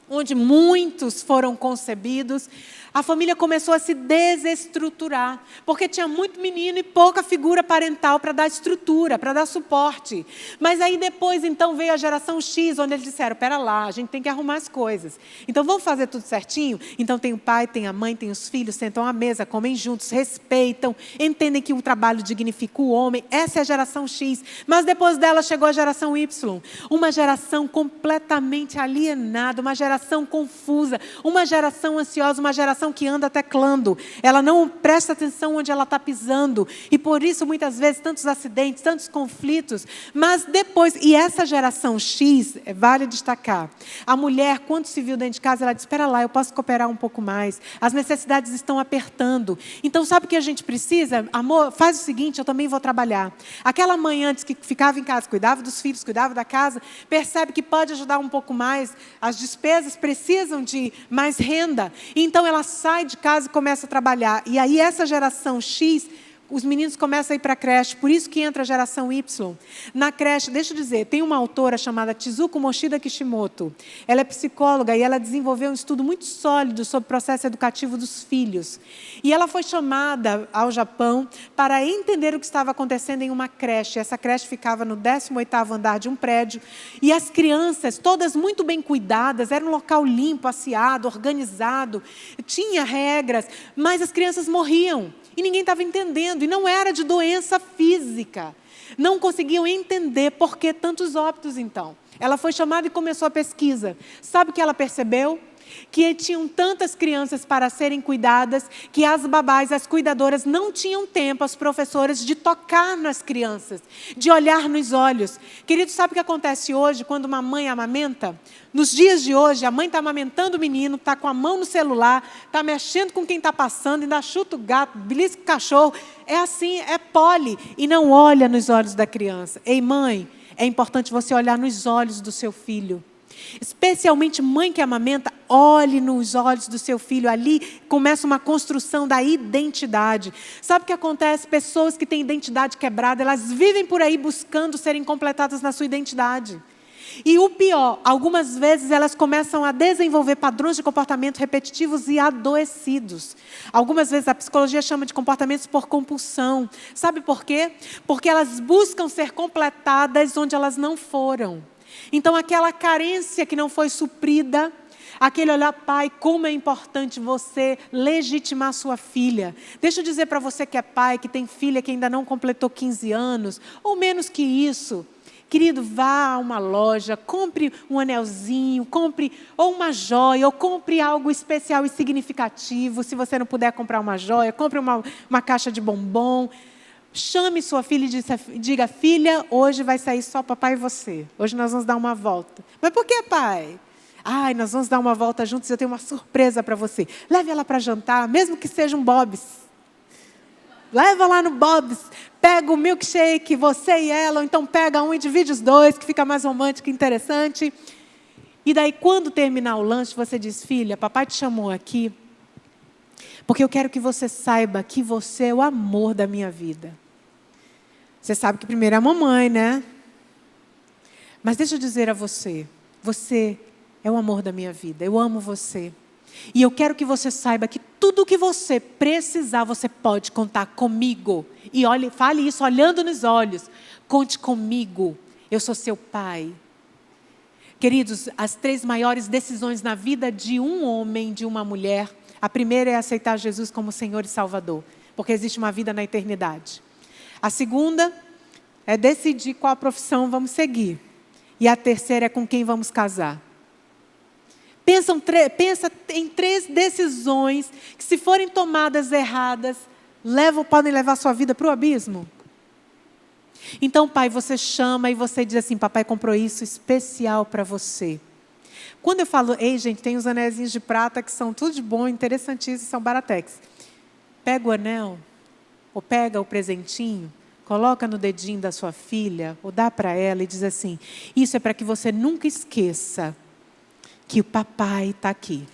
onde muitos foram concebidos, a família começou a se desestruturar, porque tinha muito menino e pouca figura parental para dar estrutura, para dar suporte. Mas aí depois, então, veio a geração X, onde eles disseram, pera lá, a gente tem que arrumar as coisas. Então, vamos fazer tudo certinho? Então, tem o pai, tem a mãe, tem os filhos, sentam à mesa, comem juntos, respeitam, entendem que o trabalho dignifica o homem. Essa é a geração X. Mas depois dela chegou a geração Y, uma geração completamente alienada, uma geração confusa, uma geração ansiosa, uma geração que anda teclando, ela não presta atenção onde ela está pisando, e por isso muitas vezes tantos acidentes, tantos conflitos. Mas depois, e essa geração X, vale destacar, a mulher quando se viu dentro de casa, ela disse, espera lá, eu posso cooperar um pouco mais, as necessidades estão apertando, então sabe o que a gente precisa? Amor, faz o seguinte, eu também vou trabalhar. Aquela mãe antes que ficava em casa, cuidava dos filhos, cuidava da casa, percebe que pode ajudar um pouco mais, as despesas precisam de mais renda, então ela sai de casa e começa a trabalhar. E aí essa geração X, os meninos começam a ir para a creche, por isso que entra a geração Y. Na creche, deixa eu dizer, tem uma autora chamada Chizuko Mochida Kishimoto. Ela é psicóloga e ela desenvolveu um estudo muito sólido sobre o processo educativo dos filhos. E ela foi chamada ao Japão para entender o que estava acontecendo em uma creche. Essa creche ficava no 18º andar de um prédio. E as crianças, todas muito bem cuidadas, era um local limpo, asseado, organizado, tinha regras, mas as crianças morriam. E ninguém estava entendendo, e não era de doença física. Não conseguiam entender por que tantos óbitos, então. Ela foi chamada e começou a pesquisa. Sabe o que ela percebeu? que tinham tantas crianças para serem cuidadas, que as babás, as cuidadoras não tinham tempo, as professoras, de tocar nas crianças, de olhar nos olhos. Querido, sabe o que acontece hoje quando uma mãe amamenta? Nos dias de hoje, a mãe está amamentando o menino, está com a mão no celular, está mexendo com quem está passando, ainda chuta o gato, belisca o cachorro. É assim, é pole, e não olha nos olhos da criança. Ei, mãe, é importante você olhar nos olhos do seu filho. Especialmente mãe que amamenta, olhe nos olhos do seu filho. Ali começa uma construção da identidade. Sabe o que acontece? Pessoas que têm identidade quebrada, elas vivem por aí buscando serem completadas na sua identidade. E o pior, algumas vezes elas começam a desenvolver padrões de comportamento repetitivos e adoecidos. Algumas vezes a psicologia chama de comportamentos por compulsão. Sabe por quê? Porque elas buscam ser completadas onde elas não foram. Então aquela carência que não foi suprida, aquele olhar, pai, como é importante você legitimar sua filha. Deixa eu dizer para você que é pai, que tem filha que ainda não completou 15 anos, ou menos que isso. Querido, vá a uma loja, compre um anelzinho, compre ou uma joia, ou compre algo especial e significativo. Se você não puder comprar uma joia, compre uma caixa de bombom. Chame sua filha e diga, filha, hoje vai sair só papai e você. Hoje nós vamos dar uma volta. Mas por que, pai? Ai, nós vamos dar uma volta juntos, eu tenho uma surpresa para você. Leve ela para jantar, mesmo que seja um Bob's. Leva lá no Bob's, pega o milkshake, você e ela, ou então pega um e divide os dois, que fica mais romântico e interessante. E daí, quando terminar o lanche, você diz, filha, papai te chamou aqui, porque eu quero que você saiba que você é o amor da minha vida. Você sabe que primeiro é a mamãe, né? Mas deixa eu dizer a você, você é o amor da minha vida, eu amo você. E eu quero que você saiba que tudo o que você precisar, você pode contar comigo. E fale isso olhando nos olhos. Conte comigo, eu sou seu pai. Queridos, as 3 maiores decisões na vida de um homem, de uma mulher, a primeira é aceitar Jesus como Senhor e Salvador, porque existe uma vida na eternidade. A segunda é decidir qual profissão vamos seguir. E a terceira é com quem vamos casar. Pensa em 3 decisões que, se forem tomadas erradas, podem levar sua vida para o abismo. Então, pai, você chama e você diz assim, papai comprou isso especial para você. Quando eu falo, ei, gente, tem os anéis de prata que são tudo de bom, interessantíssimos, são baratex. Pega o anel, ou pega o presentinho, coloca no dedinho da sua filha, ou dá para ela e diz assim, isso é para que você nunca esqueça que o papai está aqui,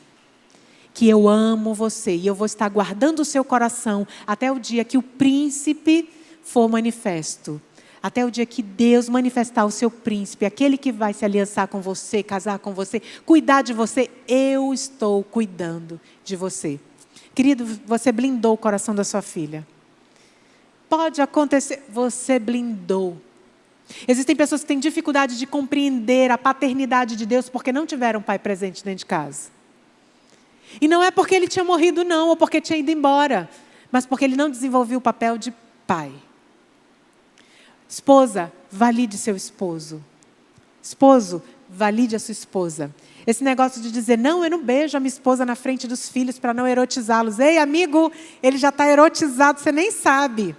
que eu amo você e eu vou estar guardando o seu coração até o dia que o príncipe for manifesto. Até o dia que Deus manifestar o seu príncipe, aquele que vai se aliançar com você, casar com você, cuidar de você, eu estou cuidando de você. Querido, você blindou o coração da sua filha. Pode acontecer, você blindou. Existem pessoas que têm dificuldade de compreender a paternidade de Deus porque não tiveram pai presente dentro de casa. E não é porque ele tinha morrido não, ou porque tinha ido embora, mas porque ele não desenvolveu o papel de pai. Esposa, valide seu esposo. Esposo, valide a sua esposa. Esse negócio de dizer, não, eu não beijo a minha esposa na frente dos filhos para não erotizá-los. Ei, amigo, ele já está erotizado, você nem sabe.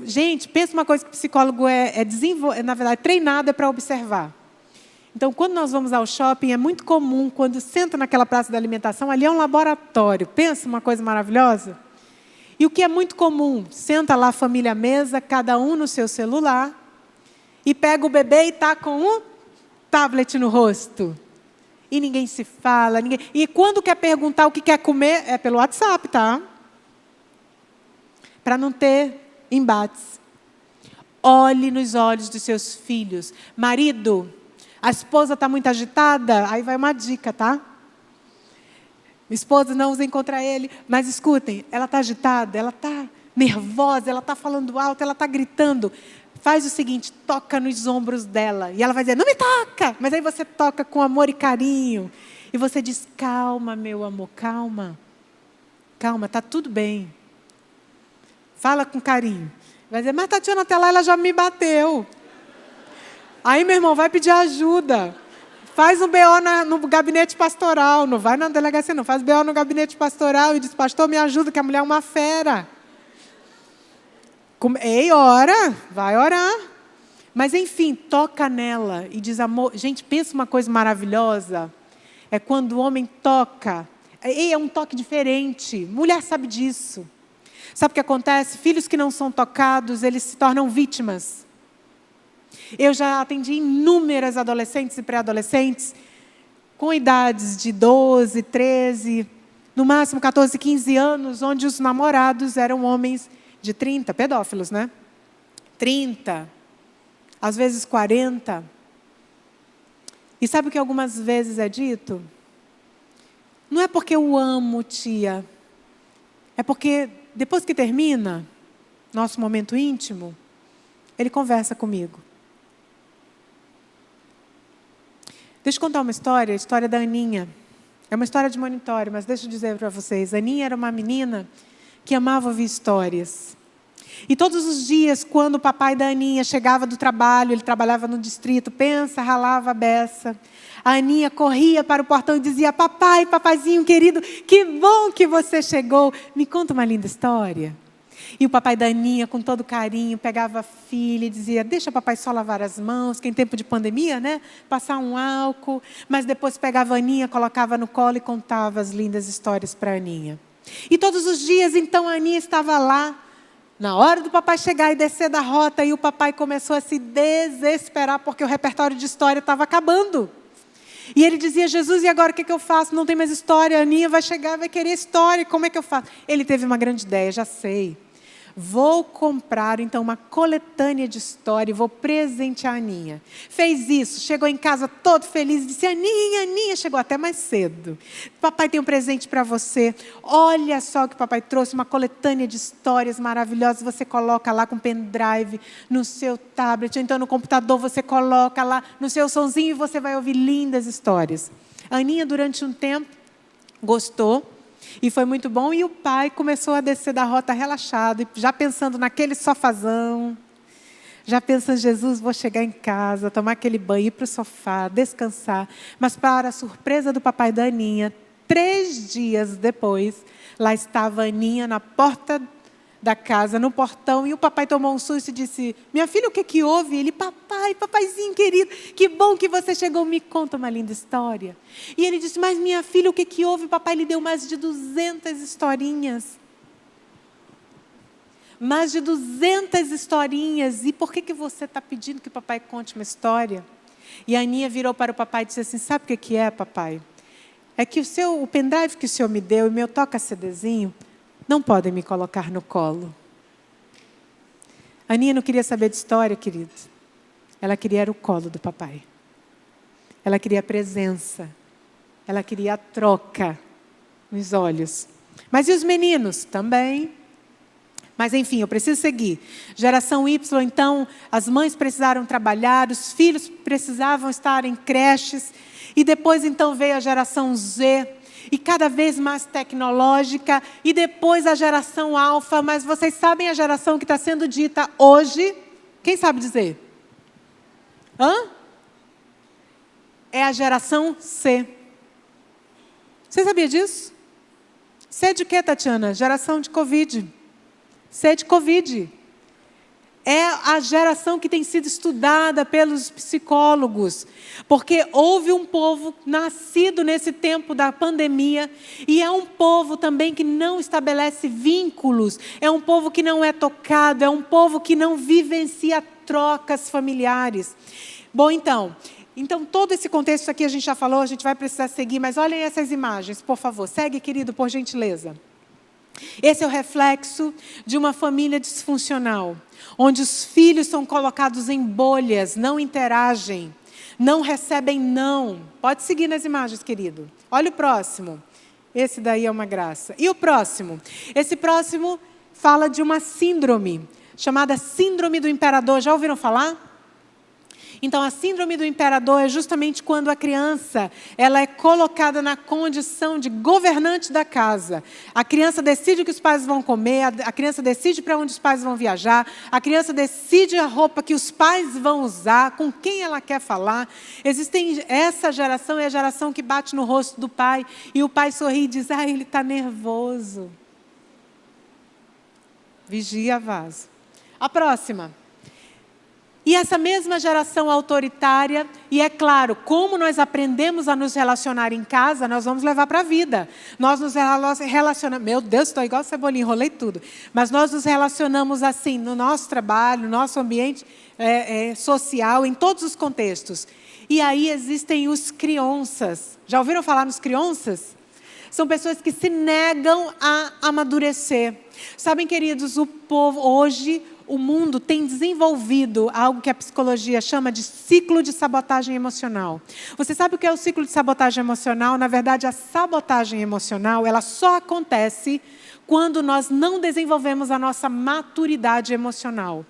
Gente, pensa uma coisa que o psicólogo na verdade, treinado para observar. Então, quando nós vamos ao shopping, é muito comum, quando senta naquela praça da alimentação, ali é um laboratório. Pensa uma coisa maravilhosa? E o que é muito comum? Senta lá a família à mesa, cada um no seu celular, e pega o bebê e está com um tablet no rosto. E ninguém se fala. E quando quer perguntar o que quer comer, é pelo WhatsApp, tá? Para não ter embates. Olhe nos olhos dos seus filhos. Marido, a esposa está muito agitada? Aí vai uma dica, tá? Esposa, não usem contra ele. Mas escutem, ela está agitada, ela está nervosa, ela está falando alto, ela está gritando. Faz o seguinte, toca nos ombros dela. E ela vai dizer, não me toca. Mas aí você toca com amor e carinho. E você diz, calma, meu amor, calma. Calma, está tudo bem. Fala com carinho. Vai dizer, mas Tatiana, até lá ela já me bateu. Aí, meu irmão, vai pedir ajuda. Faz um BO no gabinete pastoral. Não vai na delegacia, não. Faz BO no gabinete pastoral e diz, pastor, me ajuda, que a mulher é uma fera. Ei, ora, vai orar. Mas, enfim, toca nela e diz, amor. Gente, pensa uma coisa maravilhosa. É quando o homem toca. É um toque diferente. Mulher sabe disso. Sabe o que acontece? Filhos que não são tocados, eles se tornam vítimas. Eu já atendi inúmeras adolescentes e pré-adolescentes com idades de 12, 13, no máximo 14, 15 anos, onde os namorados eram homens de 30, pedófilos, né? 30, às vezes 40. E sabe o que algumas vezes é dito? Não é porque eu amo, tia. É porque depois que termina nosso momento íntimo, ele conversa comigo. Deixa eu contar uma história, a história da Aninha. É uma história de monitório, mas deixa eu dizer para vocês. A Aninha era uma menina que amava ouvir histórias. E todos os dias, quando o papai da Aninha chegava do trabalho, ele trabalhava no distrito, ralava a beça. A Aninha corria para o portão e dizia, papai, papaizinho querido, que bom que você chegou. Me conta uma linda história. E o papai da Aninha, com todo carinho, pegava a filha e dizia, deixa o papai só lavar as mãos, que em tempo de pandemia, né? Passar um álcool. Mas depois pegava a Aninha, colocava no colo e contava as lindas histórias para a Aninha. E todos os dias, então, a Aninha estava lá, na hora do papai chegar e descer da rota, e o papai começou a se desesperar, porque o repertório de história estava acabando. E ele dizia, Jesus, e agora o que eu faço? Não tem mais história, a Aninha vai chegar, vai querer história, como é que eu faço? Ele teve uma grande ideia, já sei. Vou comprar, então, uma coletânea de história e vou presentear a Aninha. Fez isso, chegou em casa todo feliz e disse, Aninha, chegou até mais cedo. Papai tem um presente para você. Olha só o que o papai trouxe, uma coletânea de histórias maravilhosas. Você coloca lá com pendrive no seu tablet, ou então no computador você coloca lá no seu sonzinho e você vai ouvir lindas histórias. A Aninha, durante um tempo, gostou. E foi muito bom, e o pai começou a descer da rota relaxado, já pensando naquele sofazão, já pensando, Jesus, vou chegar em casa, tomar aquele banho, ir para o sofá, descansar. Mas para a surpresa do papai da Aninha, 3 dias depois, lá estava a Aninha na porta da casa, no portão, e o papai tomou um susto e disse, minha filha, o que houve? Ele, papaizinho querido, que bom que você chegou, me conta uma linda história. E ele disse, mas minha filha, o que houve? Papai lhe deu mais de 200 historinhas. Mais de 200 historinhas, e por que você está pedindo que o papai conte uma história? E a Aninha virou para o papai e disse assim, sabe o que é, papai? É que o pendrive que o senhor me deu e meu toca-CDzinho, não podem me colocar no colo. A Aninha não queria saber de história, querido. Ela queria o colo do papai. Ela queria a presença. Ela queria a troca nos olhos. Mas e os meninos? Também. Mas enfim, eu preciso seguir. Geração Y, então, as mães precisaram trabalhar, os filhos precisavam estar em creches. E depois, então, veio a geração Z. E cada vez mais tecnológica, e depois a geração alfa, mas vocês sabem a geração que está sendo dita hoje? Quem sabe dizer? É a geração C. Você sabia disso? C de quê, Tatiana? Geração de Covid. C de Covid. É a geração que tem sido estudada pelos psicólogos, porque houve um povo nascido nesse tempo da pandemia, e é um povo também que não estabelece vínculos, é um povo que não é tocado, é um povo que não vivencia trocas familiares. Bom, então todo esse contexto aqui a gente já falou, a gente vai precisar seguir, mas olhem essas imagens, por favor. Segue, querido, por gentileza. Esse é o reflexo de uma família disfuncional, onde os filhos são colocados em bolhas, não interagem, não recebem não. Pode seguir nas imagens, querido. Olha o próximo. Esse daí é uma graça. E o próximo? Esse próximo fala de uma síndrome, chamada Síndrome do Imperador. Já ouviram falar? Então, a síndrome do imperador é justamente quando a criança ela é colocada na condição de governante da casa. A criança decide o que os pais vão comer, a criança decide para onde os pais vão viajar, a criança decide a roupa que os pais vão usar, com quem ela quer falar. Essa geração é a geração que bate no rosto do pai e o pai sorri e diz, ele está nervoso. Vigia, vaso. A próxima. E essa mesma geração autoritária, e é claro, como nós aprendemos a nos relacionar em casa, nós vamos levar para a vida. Nós nos relacionamos, meu Deus, estou igual Cebolinha, enrolei tudo. Mas nós nos relacionamos assim, no nosso trabalho, no nosso ambiente social, em todos os contextos. E aí existem os crianças. Já ouviram falar nos crianças? São pessoas que se negam a amadurecer. Sabem, queridos, o povo hoje... O mundo tem desenvolvido algo que a psicologia chama de ciclo de sabotagem emocional. Você sabe o que é o ciclo de sabotagem emocional? Na verdade, a sabotagem emocional, ela só acontece quando nós não desenvolvemos a nossa maturidade emocional.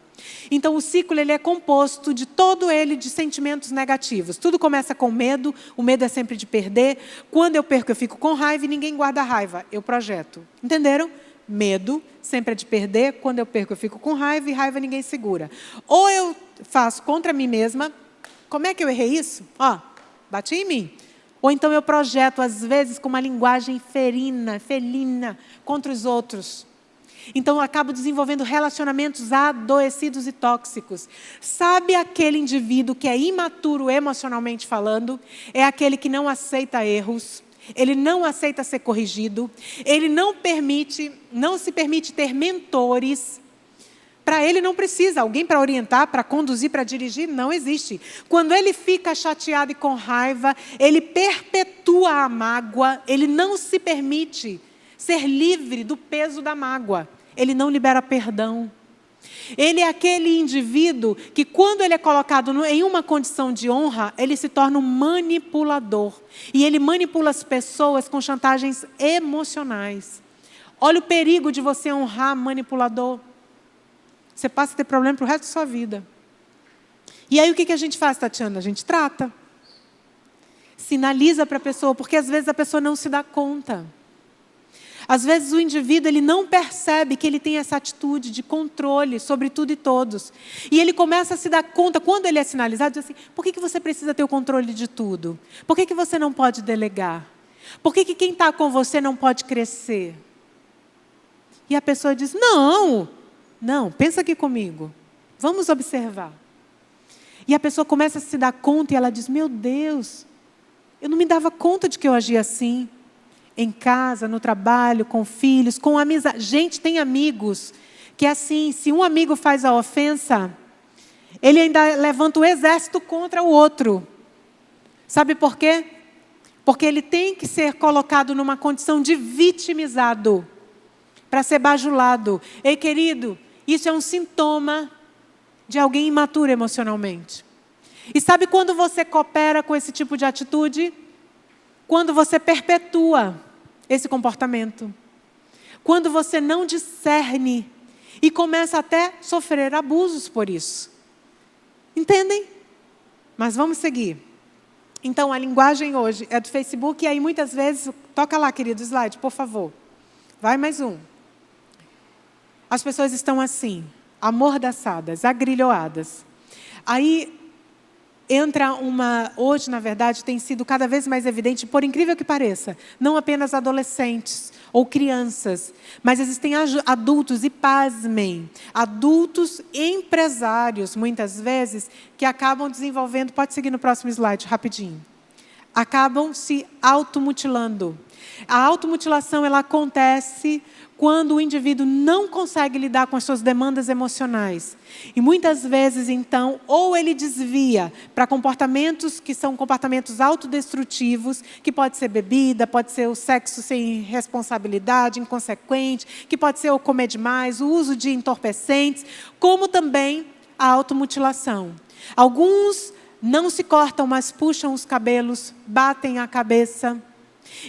Então, o ciclo ele é composto de todo ele de sentimentos negativos. Tudo começa com medo, o medo é sempre de perder. Quando eu perco, eu fico com raiva e ninguém guarda a raiva, eu projeto. Entenderam? Medo sempre é de perder, quando eu perco eu fico com raiva e raiva ninguém segura. Ou eu faço contra mim mesma, como é que eu errei isso? Bati em mim. Ou então eu projeto às vezes com uma linguagem felina contra os outros. Então eu acabo desenvolvendo relacionamentos adoecidos e tóxicos. Sabe aquele indivíduo que é imaturo emocionalmente falando? É aquele que não aceita erros. Ele não aceita ser corrigido, ele não se permite ter mentores. Para ele não precisa alguém para orientar, para conduzir, para dirigir, não existe. Quando ele fica chateado e com raiva, ele perpetua a mágoa, ele não se permite ser livre do peso da mágoa, ele não libera perdão. Ele é aquele indivíduo que, quando ele é colocado em uma condição de honra, ele se torna um manipulador. E ele manipula as pessoas com chantagens emocionais. Olha o perigo de você honrar manipulador. Você passa a ter problema para o resto da sua vida. E aí o que a gente faz, Tatiana? A gente trata. Sinaliza para a pessoa, porque às vezes a pessoa não se dá conta. Às vezes o indivíduo ele não percebe que ele tem essa atitude de controle sobre tudo e todos. E ele começa a se dar conta, quando ele é sinalizado, diz assim, por que você precisa ter o controle de tudo? Por que você não pode delegar? Por que quem está com você não pode crescer? E a pessoa diz, não, pensa aqui comigo, vamos observar. E a pessoa começa a se dar conta e ela diz, meu Deus, eu não me dava conta de que eu agia assim. Em casa, no trabalho, com filhos, com amizade. Gente, tem amigos que assim, se um amigo faz a ofensa, ele ainda levanta o exército contra o outro. Sabe por quê? Porque ele tem que ser colocado numa condição de vitimizado, para ser bajulado. Ei, querido, isso é um sintoma de alguém imaturo emocionalmente. E sabe quando você coopera com esse tipo de atitude? Quando você perpetua esse comportamento. Quando você não discerne e começa até a sofrer abusos por isso. Entendem? Mas vamos seguir. Então, a linguagem hoje é do Facebook e aí muitas vezes... Toca lá, querido, slide, por favor. Vai mais um. As pessoas estão assim, amordaçadas, agrilhoadas. Aí... entra hoje, na verdade, tem sido cada vez mais evidente, por incrível que pareça, não apenas adolescentes ou crianças, mas existem adultos, e pasmem, adultos empresários, muitas vezes, que acabam desenvolvendo, pode seguir no próximo slide, rapidinho, acabam se automutilando. A automutilação, ela acontece quando o indivíduo não consegue lidar com as suas demandas emocionais. E muitas vezes, então, ou ele desvia para comportamentos que são comportamentos autodestrutivos, que pode ser bebida, pode ser o sexo sem responsabilidade, inconsequente, que pode ser o comer demais, o uso de entorpecentes, como também a automutilação. Alguns não se cortam, mas puxam os cabelos, batem a cabeça.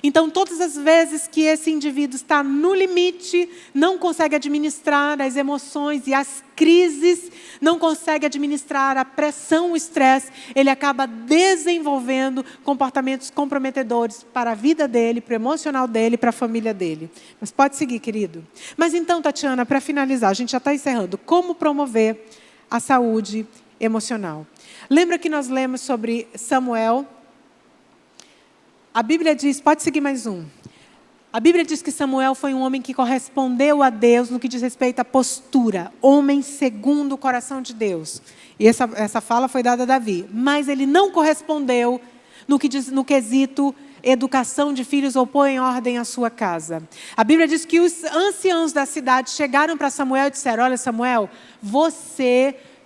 Então, todas as vezes que esse indivíduo está no limite, não consegue administrar as emoções e as crises, não consegue administrar a pressão, o estresse, ele acaba desenvolvendo comportamentos comprometedores para a vida dele, para o emocional dele, para a família dele. Mas pode seguir, querido. Mas então, Tatiana, para finalizar, a gente já está encerrando. Como promover a saúde emocional? Lembra que nós lemos sobre Samuel? A Bíblia diz, pode seguir mais um. A Bíblia diz que Samuel foi um homem que correspondeu a Deus no que diz respeito à postura. Homem segundo o coração de Deus. E essa fala foi dada a Davi. Mas ele não correspondeu no quesito educação de filhos ou pôr em ordem a sua casa. A Bíblia diz que os anciãos da cidade chegaram para Samuel e disseram, olha Samuel,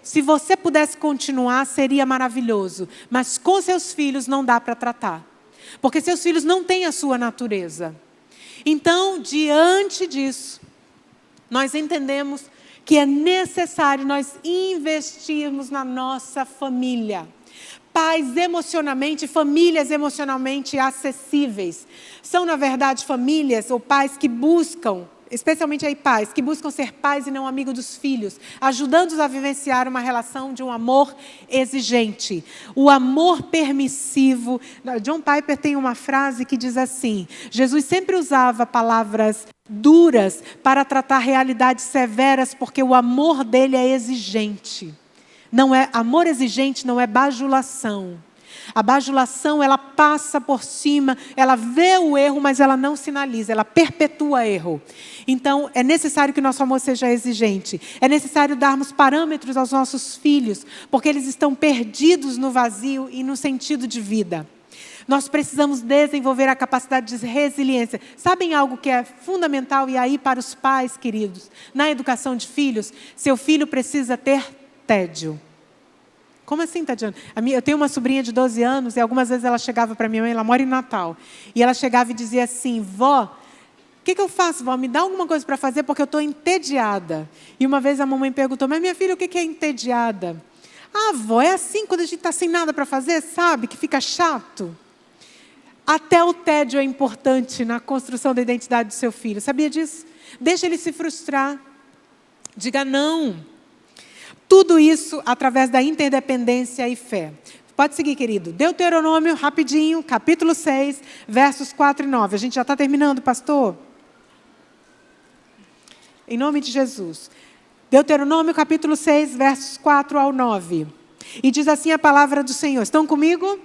se você pudesse continuar, seria maravilhoso. Mas com seus filhos não dá para tratar. Porque seus filhos não têm a sua natureza. Então, diante disso, nós entendemos que é necessário nós investirmos na nossa família. Pais emocionalmente, famílias emocionalmente acessíveis. São, na verdade, famílias ou pais que buscam, especialmente aí pais, que buscam ser pais e não amigos dos filhos, ajudando-os a vivenciar uma relação de um amor exigente. O amor permissivo. John Piper tem uma frase que diz assim, Jesus sempre usava palavras duras para tratar realidades severas, porque o amor dele é exigente. Amor exigente não é bajulação. A bajulação, ela passa por cima, ela vê o erro, mas ela não sinaliza, ela perpetua erro. Então, é necessário que o nosso amor seja exigente. É necessário darmos parâmetros aos nossos filhos, porque eles estão perdidos no vazio e no sentido de vida. Nós precisamos desenvolver a capacidade de resiliência. Sabem algo que é fundamental, e aí para os pais, queridos, na educação de filhos, seu filho precisa ter tédio. Como assim, Tatiana? Eu tenho uma sobrinha de 12 anos e algumas vezes ela chegava para minha mãe, ela mora em Natal. E ela chegava e dizia assim, vó, o que eu faço, vó? Me dá alguma coisa para fazer porque eu estou entediada. E uma vez a mamãe perguntou, mas minha filha, o que é entediada? Ah, vó, é assim quando a gente está sem nada para fazer, sabe? Que fica chato. Até o tédio é importante na construção da identidade do seu filho. Sabia disso? Deixa ele se frustrar. Diga não. Tudo isso através da interdependência e fé. Pode seguir, querido. Deuteronômio, rapidinho, capítulo 6, versos 4 e 9. A gente já está terminando, pastor? Em nome de Jesus. Deuteronômio, capítulo 6, versos 4 ao 9. E diz assim a palavra do Senhor. Estão comigo?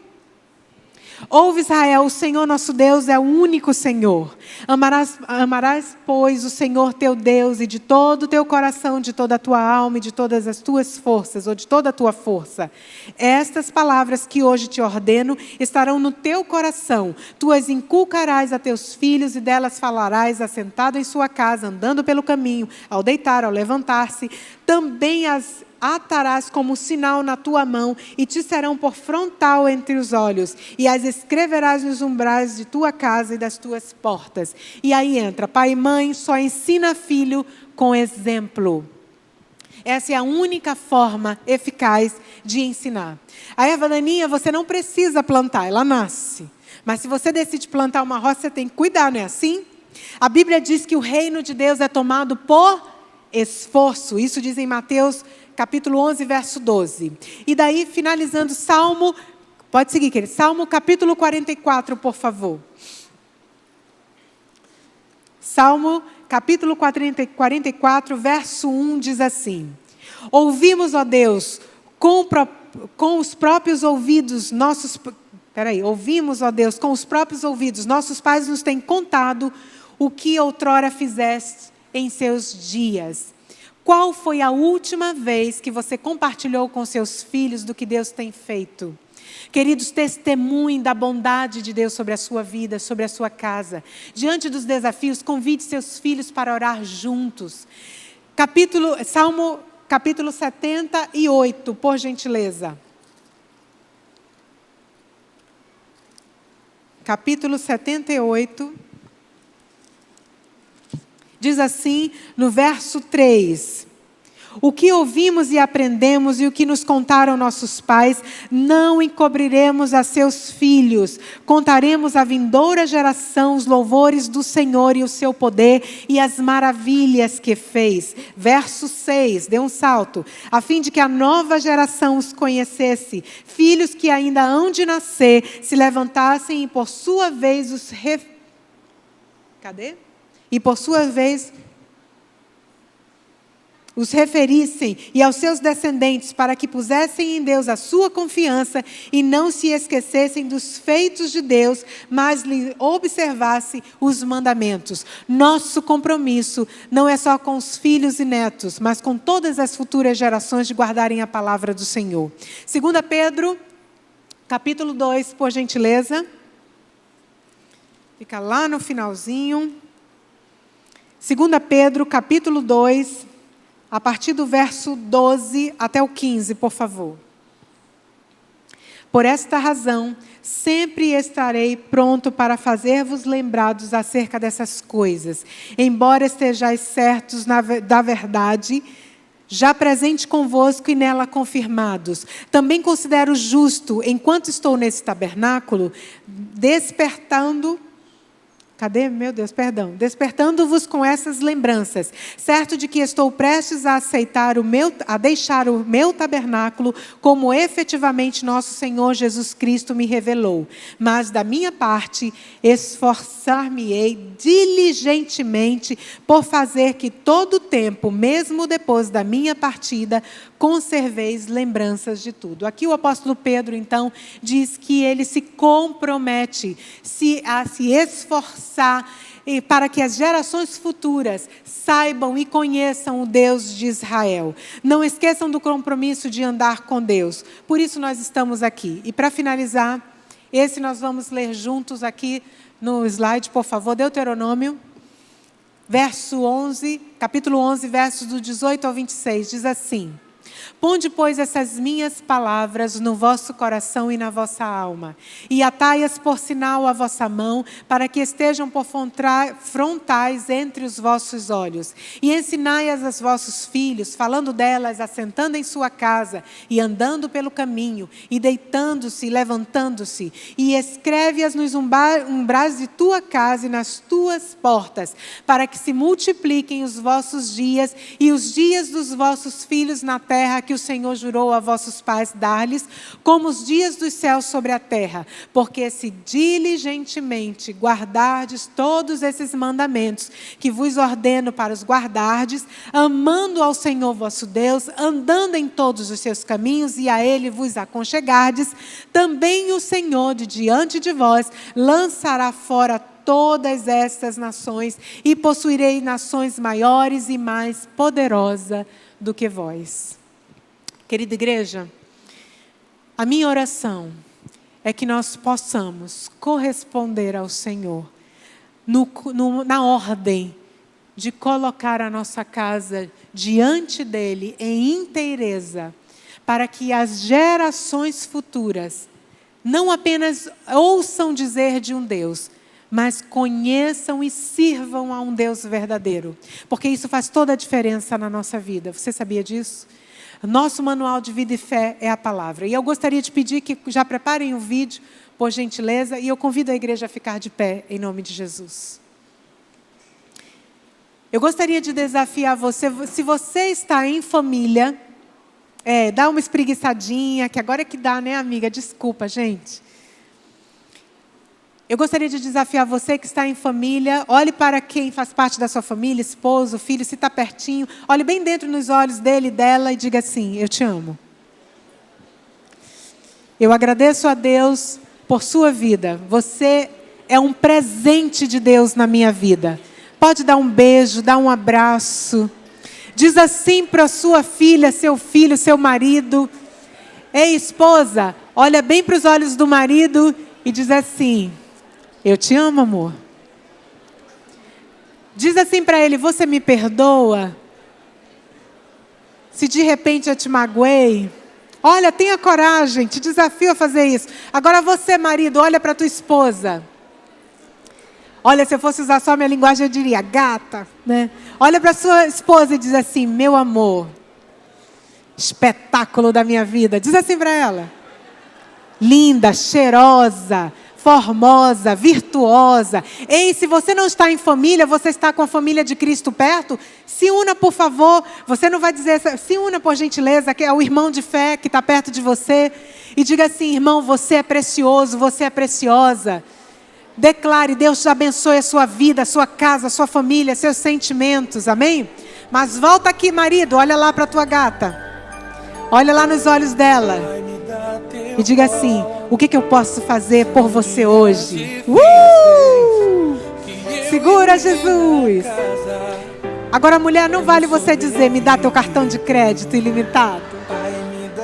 Ouve, Israel, o Senhor nosso Deus é o único Senhor. Amarás, pois, o Senhor teu Deus e de todo o teu coração, de toda a tua alma e de todas as tuas forças, ou de toda a tua força. Estas palavras que hoje te ordeno estarão no teu coração. Tu as inculcarás a teus filhos e delas falarás assentado em sua casa, andando pelo caminho, ao deitar, ao levantar-se. Também as atarás como sinal na tua mão e te serão por frontal entre os olhos e as escreverás nos umbrais de tua casa e das tuas portas. E aí entra, pai e mãe, só ensina filho com exemplo. Essa é a única forma eficaz de ensinar. A erva daninha você não precisa plantar, ela nasce. Mas se você decide plantar uma roça, você tem que cuidar, não é assim? A Bíblia diz que o reino de Deus é tomado por esforço. Isso diz em Mateus capítulo 11, verso 12. E daí, finalizando, Salmo, pode seguir, querido. Salmo capítulo 44, por favor. Salmo capítulo 44, verso 1, diz assim. Ouvimos, ó Deus, com os próprios ouvidos, ouvimos, ó Deus, com os próprios ouvidos, nossos pais nos têm contado o que outrora fizeste em seus dias. Qual foi a última vez que você compartilhou com seus filhos do que Deus tem feito? Queridos, testemunhem da bondade de Deus sobre a sua vida, sobre a sua casa. Diante dos desafios, convide seus filhos para orar juntos. Salmo capítulo 78, por gentileza. Capítulo 78. Diz assim, no verso 3. O que ouvimos e aprendemos e o que nos contaram nossos pais, não encobriremos a seus filhos. Contaremos à vindoura geração os louvores do Senhor e o seu poder e as maravilhas que fez. Verso 6, dê um salto. A fim de que a nova geração os conhecesse, filhos que ainda hão de nascer, se levantassem e por sua vez E por sua vez os referissem e aos seus descendentes, para que pusessem em Deus a sua confiança e não se esquecessem dos feitos de Deus, mas lhe observassem os mandamentos. Nosso compromisso não é só com os filhos e netos, mas com todas as futuras gerações de guardarem a palavra do Senhor. 2 Pedro, capítulo 2, por gentileza. Fica lá no finalzinho. 2 Pedro, capítulo 2, a partir do verso 12 até o 15, por favor. Por esta razão, sempre estarei pronto para fazer-vos lembrados acerca dessas coisas, embora estejais certos da verdade, já presente convosco e nela confirmados. Também considero justo, enquanto estou nesse tabernáculo, despertando-vos com essas lembranças, certo de que estou prestes a deixar o meu tabernáculo, como efetivamente nosso Senhor Jesus Cristo me revelou. Mas da minha parte, esforçar-me-ei diligentemente por fazer que todo o tempo, mesmo depois da minha partida, conserveis lembranças de tudo. Aqui o apóstolo Pedro, então, diz que ele se compromete a se esforçar para que as gerações futuras saibam e conheçam o Deus de Israel. Não esqueçam do compromisso de andar com Deus. Por isso nós estamos aqui. E para finalizar, esse nós vamos ler juntos aqui no slide, por favor, Deuteronômio, capítulo 11, versos do 18 ao 26, diz assim: Ponde, pois, essas minhas palavras no vosso coração e na vossa alma, e atai-as por sinal à vossa mão, para que estejam por frontais entre os vossos olhos. E ensinai-as aos vossos filhos, falando delas, assentando em sua casa, e andando pelo caminho, e deitando-se e levantando-se. E escreve-as nos umbrais de tua casa e nas tuas portas, para que se multipliquem os vossos dias e os dias dos vossos filhos na terra, que o Senhor jurou a vossos pais dar-lhes, como os dias dos céus sobre a terra. Porque se diligentemente guardardes todos esses mandamentos que vos ordeno para os guardardes, amando ao Senhor vosso Deus, andando em todos os seus caminhos e a Ele vos aconchegardes, também o Senhor de diante de vós lançará fora todas estas nações e possuirei nações maiores e mais poderosas do que vós. Querida igreja, a minha oração é que nós possamos corresponder ao Senhor na ordem de colocar a nossa casa diante dEle em inteireza, para que as gerações futuras não apenas ouçam dizer de um Deus, mas conheçam e sirvam a um Deus verdadeiro. Porque isso faz toda a diferença na nossa vida. Você sabia disso? Nosso manual de vida e fé é a palavra. E eu gostaria de pedir que já preparem o vídeo, por gentileza, e eu convido a igreja a ficar de pé, em nome de Jesus. Eu gostaria de desafiar você, se você está em família, dá uma espreguiçadinha, que agora é que dá, né, amiga? Desculpa, gente. Eu gostaria de desafiar você que está em família, olhe para quem faz parte da sua família, esposo, filho, se está pertinho, olhe bem dentro nos olhos dele e dela e diga assim: eu te amo. Eu agradeço a Deus por sua vida. Você é um presente de Deus na minha vida. Pode dar um beijo, dar um abraço. Diz assim para sua filha, seu filho, seu marido: ei, esposa, olha bem para os olhos do marido e diz assim: eu te amo, amor. Diz assim para ele: você me perdoa? Se de repente eu te magoei, olha, tenha coragem, te desafio a fazer isso. Agora você, marido, olha para tua esposa. Olha, se eu fosse usar só a minha linguagem, eu diria gata, né? Olha para sua esposa e diz assim: meu amor, espetáculo da minha vida. Diz assim para ela. Linda, cheirosa, formosa, virtuosa. Ei, se você não está em família, você está com a família de Cristo perto, se una, por favor. Você não vai dizer, se una por gentileza, que é o irmão de fé que está perto de você. E diga assim, irmão, você é precioso, você é preciosa. Declare, Deus te abençoe a sua vida, a sua casa, a sua família, seus sentimentos, amém? Mas volta aqui, marido, olha lá para a tua gata. Olha lá nos olhos dela. E diga assim, o que eu posso fazer por você hoje? Segura, Jesus. Agora, mulher, não vale você dizer, me dá teu cartão de crédito ilimitado.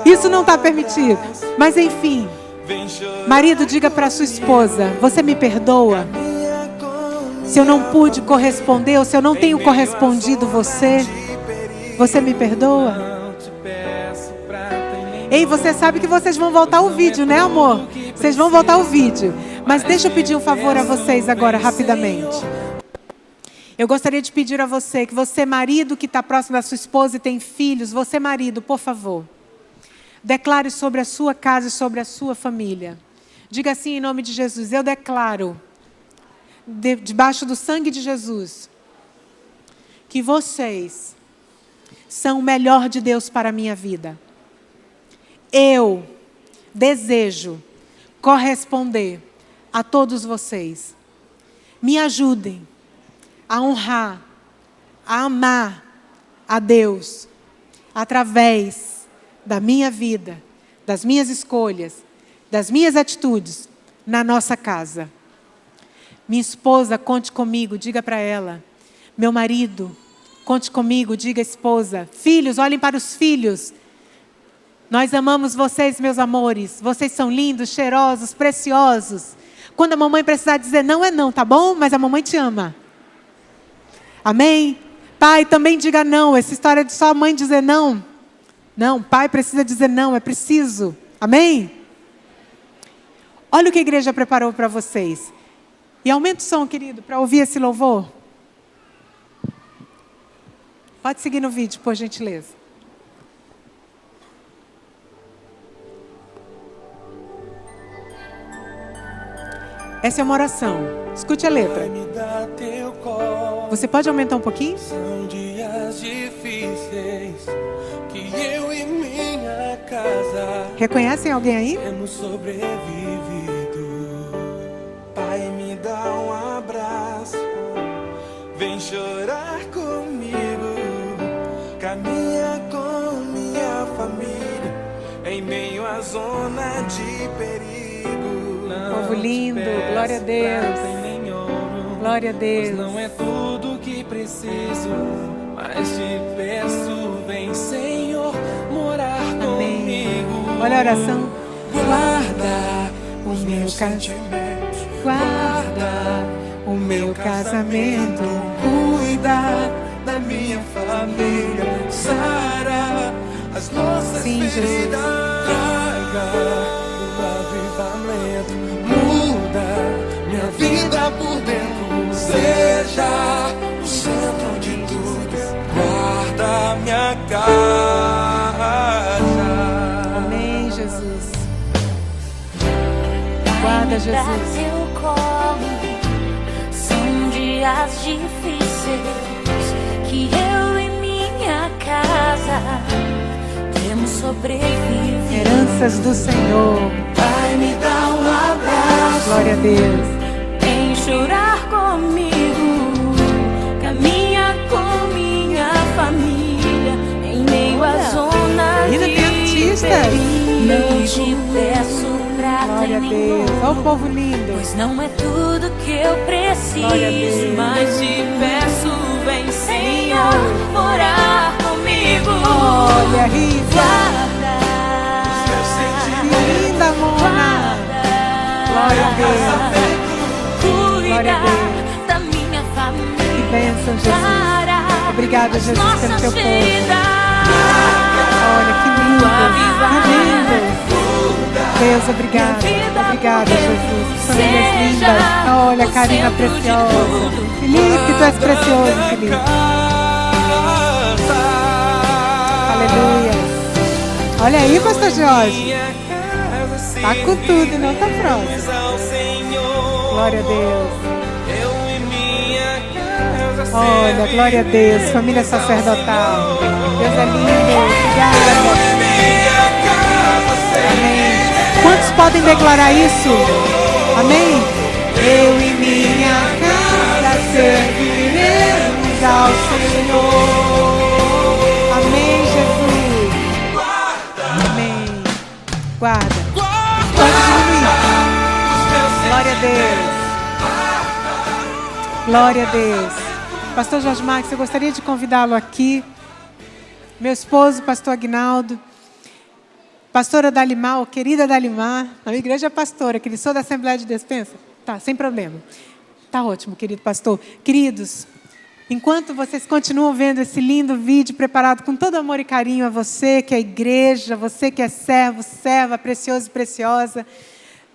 Isso não está permitido. Mas enfim, marido, diga para sua esposa, você me perdoa? Se eu não pude corresponder, ou se eu não tenho correspondido você me perdoa? Ei, você sabe que vocês vão voltar o vídeo, né, amor? Vocês vão voltar o vídeo. Mas deixa eu pedir um favor a vocês agora, rapidamente. Eu gostaria de pedir a você, que você, marido que está próximo da sua esposa e tem filhos, você, marido, por favor, declare sobre a sua casa e sobre a sua família. Diga assim em nome de Jesus, eu declaro, debaixo do sangue de Jesus, que vocês são o melhor de Deus para a minha vida. Eu desejo corresponder a todos vocês. Me ajudem a honrar, a amar a Deus através da minha vida, das minhas escolhas, das minhas atitudes na nossa casa. Minha esposa, conte comigo, diga para ela. Meu marido, conte comigo, diga esposa. Filhos, olhem para os filhos. Nós amamos vocês, meus amores. Vocês são lindos, cheirosos, preciosos. Quando a mamãe precisar dizer não, é não, tá bom? Mas a mamãe te ama. Amém? Pai, também diga não. Essa história de só a mãe dizer não. Não, pai precisa dizer não, é preciso. Amém? Olha o que a igreja preparou para vocês. E aumenta o som, querido, para ouvir esse louvor. Pode seguir no vídeo, por gentileza. Essa é uma oração. Escute a letra. Você pode aumentar um pouquinho? São dias difíceis que eu e minha casa Reconhecem alguém aí? temos sobrevivido. Pai, me dá um abraço, vem chorar comigo, caminha com minha família em meio à zona de perigo. Povo lindo, glória a Deus. Glória a Deus. Não é tudo que preciso, mas te peço, vem, Senhor, morar comigo. Olha a oração. Guarda os meus sentimentos, Guarda o meu casamento. cuida da minha família, sara as nossas Sim, Jesus. feridas, traga avivamento, muda minha vida por dentro, seja o centro de tudo, guarda minha casa. Amém, Jesus. Guarda, Jesus. Teu colo, são dias difíceis que eu e minha casa temos sobrevivido. Heranças do Senhor. Pai, me dá um abraço, Glória a Deus. vem chorar comigo, caminha com minha família em meio à zona Ainda de tem artistas. perigo. Não te peço prata Glória a nem Deus. ouro, Olha o povo lindo. pois não é tudo que eu Glória a Deus. preciso, mas te peço, vem, Senhor, morar comigo. Olha, Rita. Guarda, Que linda, Mona. Glória a Deus. Glória a cuida Deus. da minha Que família. bênção, Jesus. Obrigada, Jesus, pelo teu Nossas povo. vidas. Olha, que lindo. Que lindo. Deus, obrigada. Obrigada, Jesus. Famílias lindas. Olha, a Karina preciosa. Felipe, tu és precioso, Felipe. Aleluia. Olha aí, pastor Jorge. Tá com tudo e não tá próximo. Glória a Deus. Olha, glória a Deus. Família sacerdotal. Deus é lindo. Obrigada. Amém. Quantos podem declarar isso? Amém? Eu e minha casa serviremos ao Senhor. Amém, Jesus. Amém. Guarda. Pode diminuir. Glória a Deus. Glória a Deus. Pastor Jorge Marques, eu gostaria de convidá-lo aqui. Meu esposo, pastor Aguinaldo. Pastora Dalimar, querida Dalimar. A minha igreja é pastora, querido. Sou da Assembleia de Deus. Pensa? Tá, sem problema. Tá ótimo, querido pastor. Queridos, enquanto vocês continuam vendo esse lindo vídeo preparado com todo amor e carinho a você, que é igreja, você que é servo, serva, precioso e preciosa,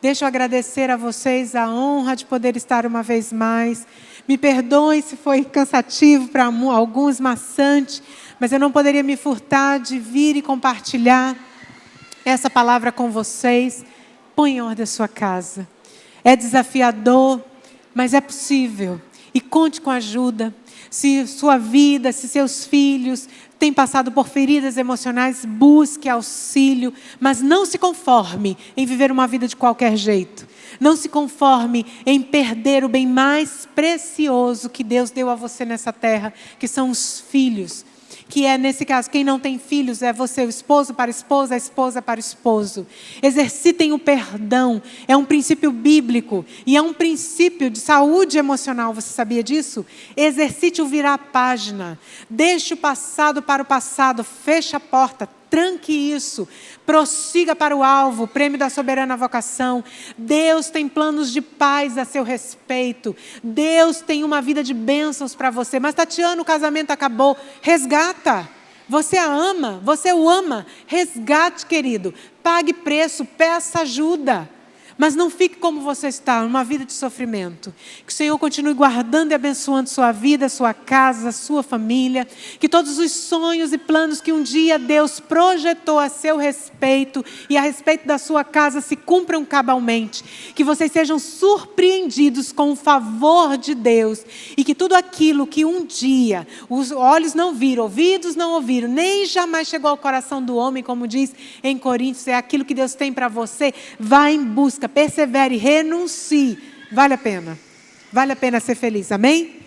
deixa eu agradecer a vocês a honra de poder estar uma vez mais. Me perdoem se foi cansativo para alguns, maçante, mas eu não poderia me furtar de vir e compartilhar essa palavra com vocês. Põe em ordem a sua casa. É desafiador, mas é possível. E conte com ajuda. Se sua vida, se seus filhos têm passado por feridas emocionais, busque auxílio, mas não se conforme em viver uma vida de qualquer jeito. Não se conforme em perder o bem mais precioso que Deus deu a você nessa terra, que são os filhos. Que é, nesse caso, quem não tem filhos, é você, o esposo para a esposa para o esposo. Exercitem o perdão, é um princípio bíblico e é um princípio de saúde emocional, você sabia disso? Exercite o virar a página, deixe o passado para o passado, feche a porta, tranque isso, prossiga para o alvo, o prêmio da soberana vocação. Deus tem planos de paz a seu respeito. Deus tem uma vida de bênçãos para você. Mas Tatiana, o casamento acabou. Resgata. Você a ama, você o ama. Resgate, querido. Pague preço, peça ajuda. Mas não fique como você está, numa vida de sofrimento. Que o Senhor continue guardando e abençoando sua vida, sua casa, sua família. Que todos os sonhos e planos que um dia Deus projetou a seu respeito e a respeito da sua casa se cumpram cabalmente. Que vocês sejam surpreendidos com o favor de Deus. E que tudo aquilo que um dia os olhos não viram, ouvidos não ouviram, nem jamais chegou ao coração do homem, como diz em Coríntios, é aquilo que Deus tem para você. Vá em busca. Persevere, renuncie. Vale a pena ser feliz, amém?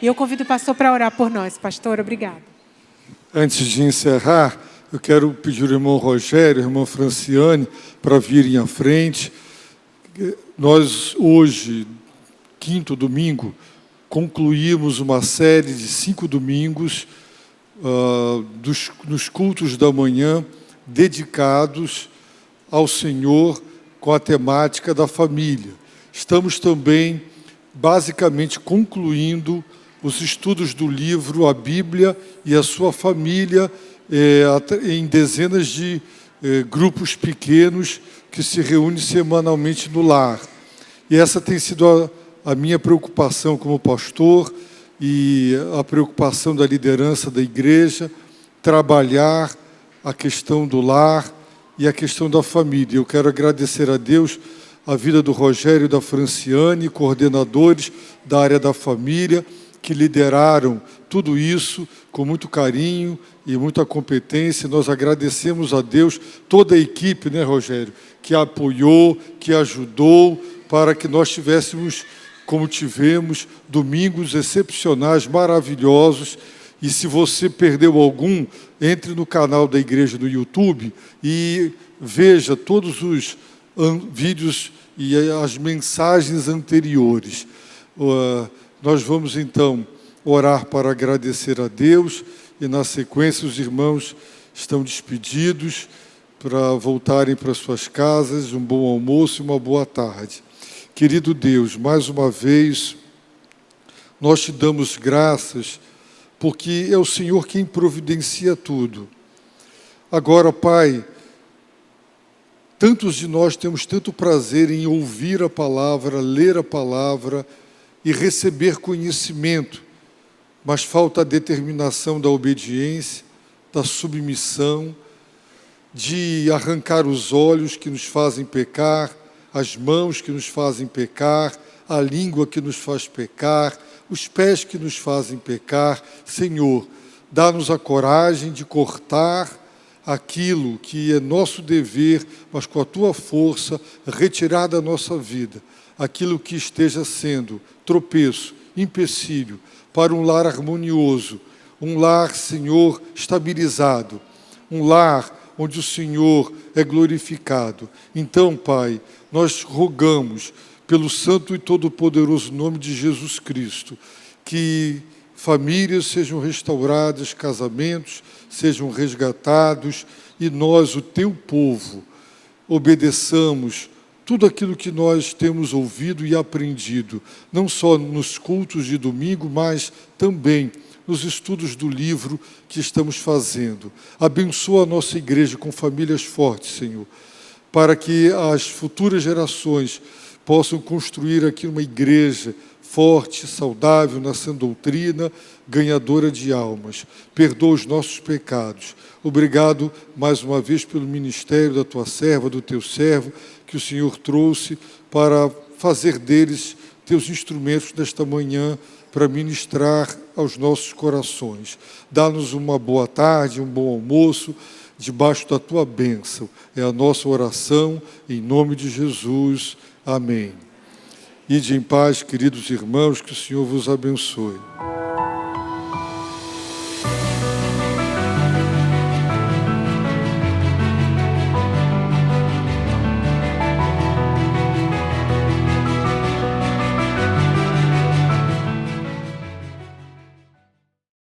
E eu convido o pastor para orar por nós. Pastor, obrigado. Antes de encerrar, eu quero pedir ao irmão Rogério, irmã Franciane, para virem à frente. Nós hoje, quinto domingo, concluímos uma série de 5 domingos nos cultos da manhã dedicados ao Senhor, com a temática da família. Estamos também, basicamente, concluindo os estudos do livro A Bíblia e a Sua Família, em dezenas de grupos pequenos que se reúnem semanalmente no lar. E essa tem sido a minha preocupação como pastor e a preocupação da liderança da igreja, trabalhar a questão do lar e a questão da família. Eu quero agradecer a Deus a vida do Rogério e da Franciane, coordenadores da área da família, que lideraram tudo isso com muito carinho e muita competência. Nós agradecemos a Deus, toda a equipe, né, Rogério, que apoiou, que ajudou, para que nós tivéssemos, como tivemos, domingos excepcionais, maravilhosos. E se você perdeu algum, entre no canal da igreja no YouTube e veja todos os vídeos e as mensagens anteriores. Nós vamos, então, orar para agradecer a Deus e, na sequência, os irmãos estão despedidos para voltarem para suas casas. Um bom almoço e uma boa tarde. Querido Deus, mais uma vez, nós te damos graças, porque é o Senhor quem providencia tudo. Agora, Pai, tantos de nós temos tanto prazer em ouvir a palavra, ler a palavra e receber conhecimento, mas falta a determinação da obediência, da submissão, de arrancar os olhos que nos fazem pecar, as mãos que nos fazem pecar, a língua que nos faz pecar, os pés que nos fazem pecar. Senhor, dá-nos a coragem de cortar aquilo que é nosso dever, mas com a Tua força, retirar da nossa vida aquilo que esteja sendo tropeço, empecilho para um lar harmonioso, um lar, Senhor, estabilizado, um lar onde o Senhor é glorificado. Então, Pai, nós rogamos pelo santo e todo-poderoso nome de Jesus Cristo, que famílias sejam restauradas, casamentos sejam resgatados, e nós, o Teu povo, obedeçamos tudo aquilo que nós temos ouvido e aprendido, não só nos cultos de domingo, mas também nos estudos do livro que estamos fazendo. Abençoa a nossa igreja com famílias fortes, Senhor, para que as futuras gerações possam construir aqui uma igreja forte, saudável, na sã doutrina, ganhadora de almas. Perdoa os nossos pecados. Obrigado mais uma vez pelo ministério da Tua serva, do Teu servo, que o Senhor trouxe para fazer deles Teus instrumentos nesta manhã, para ministrar aos nossos corações. Dá-nos uma boa tarde, um bom almoço, debaixo da Tua bênção. É a nossa oração, em nome de Jesus. Amém. Ide em paz, queridos irmãos, que o Senhor vos abençoe.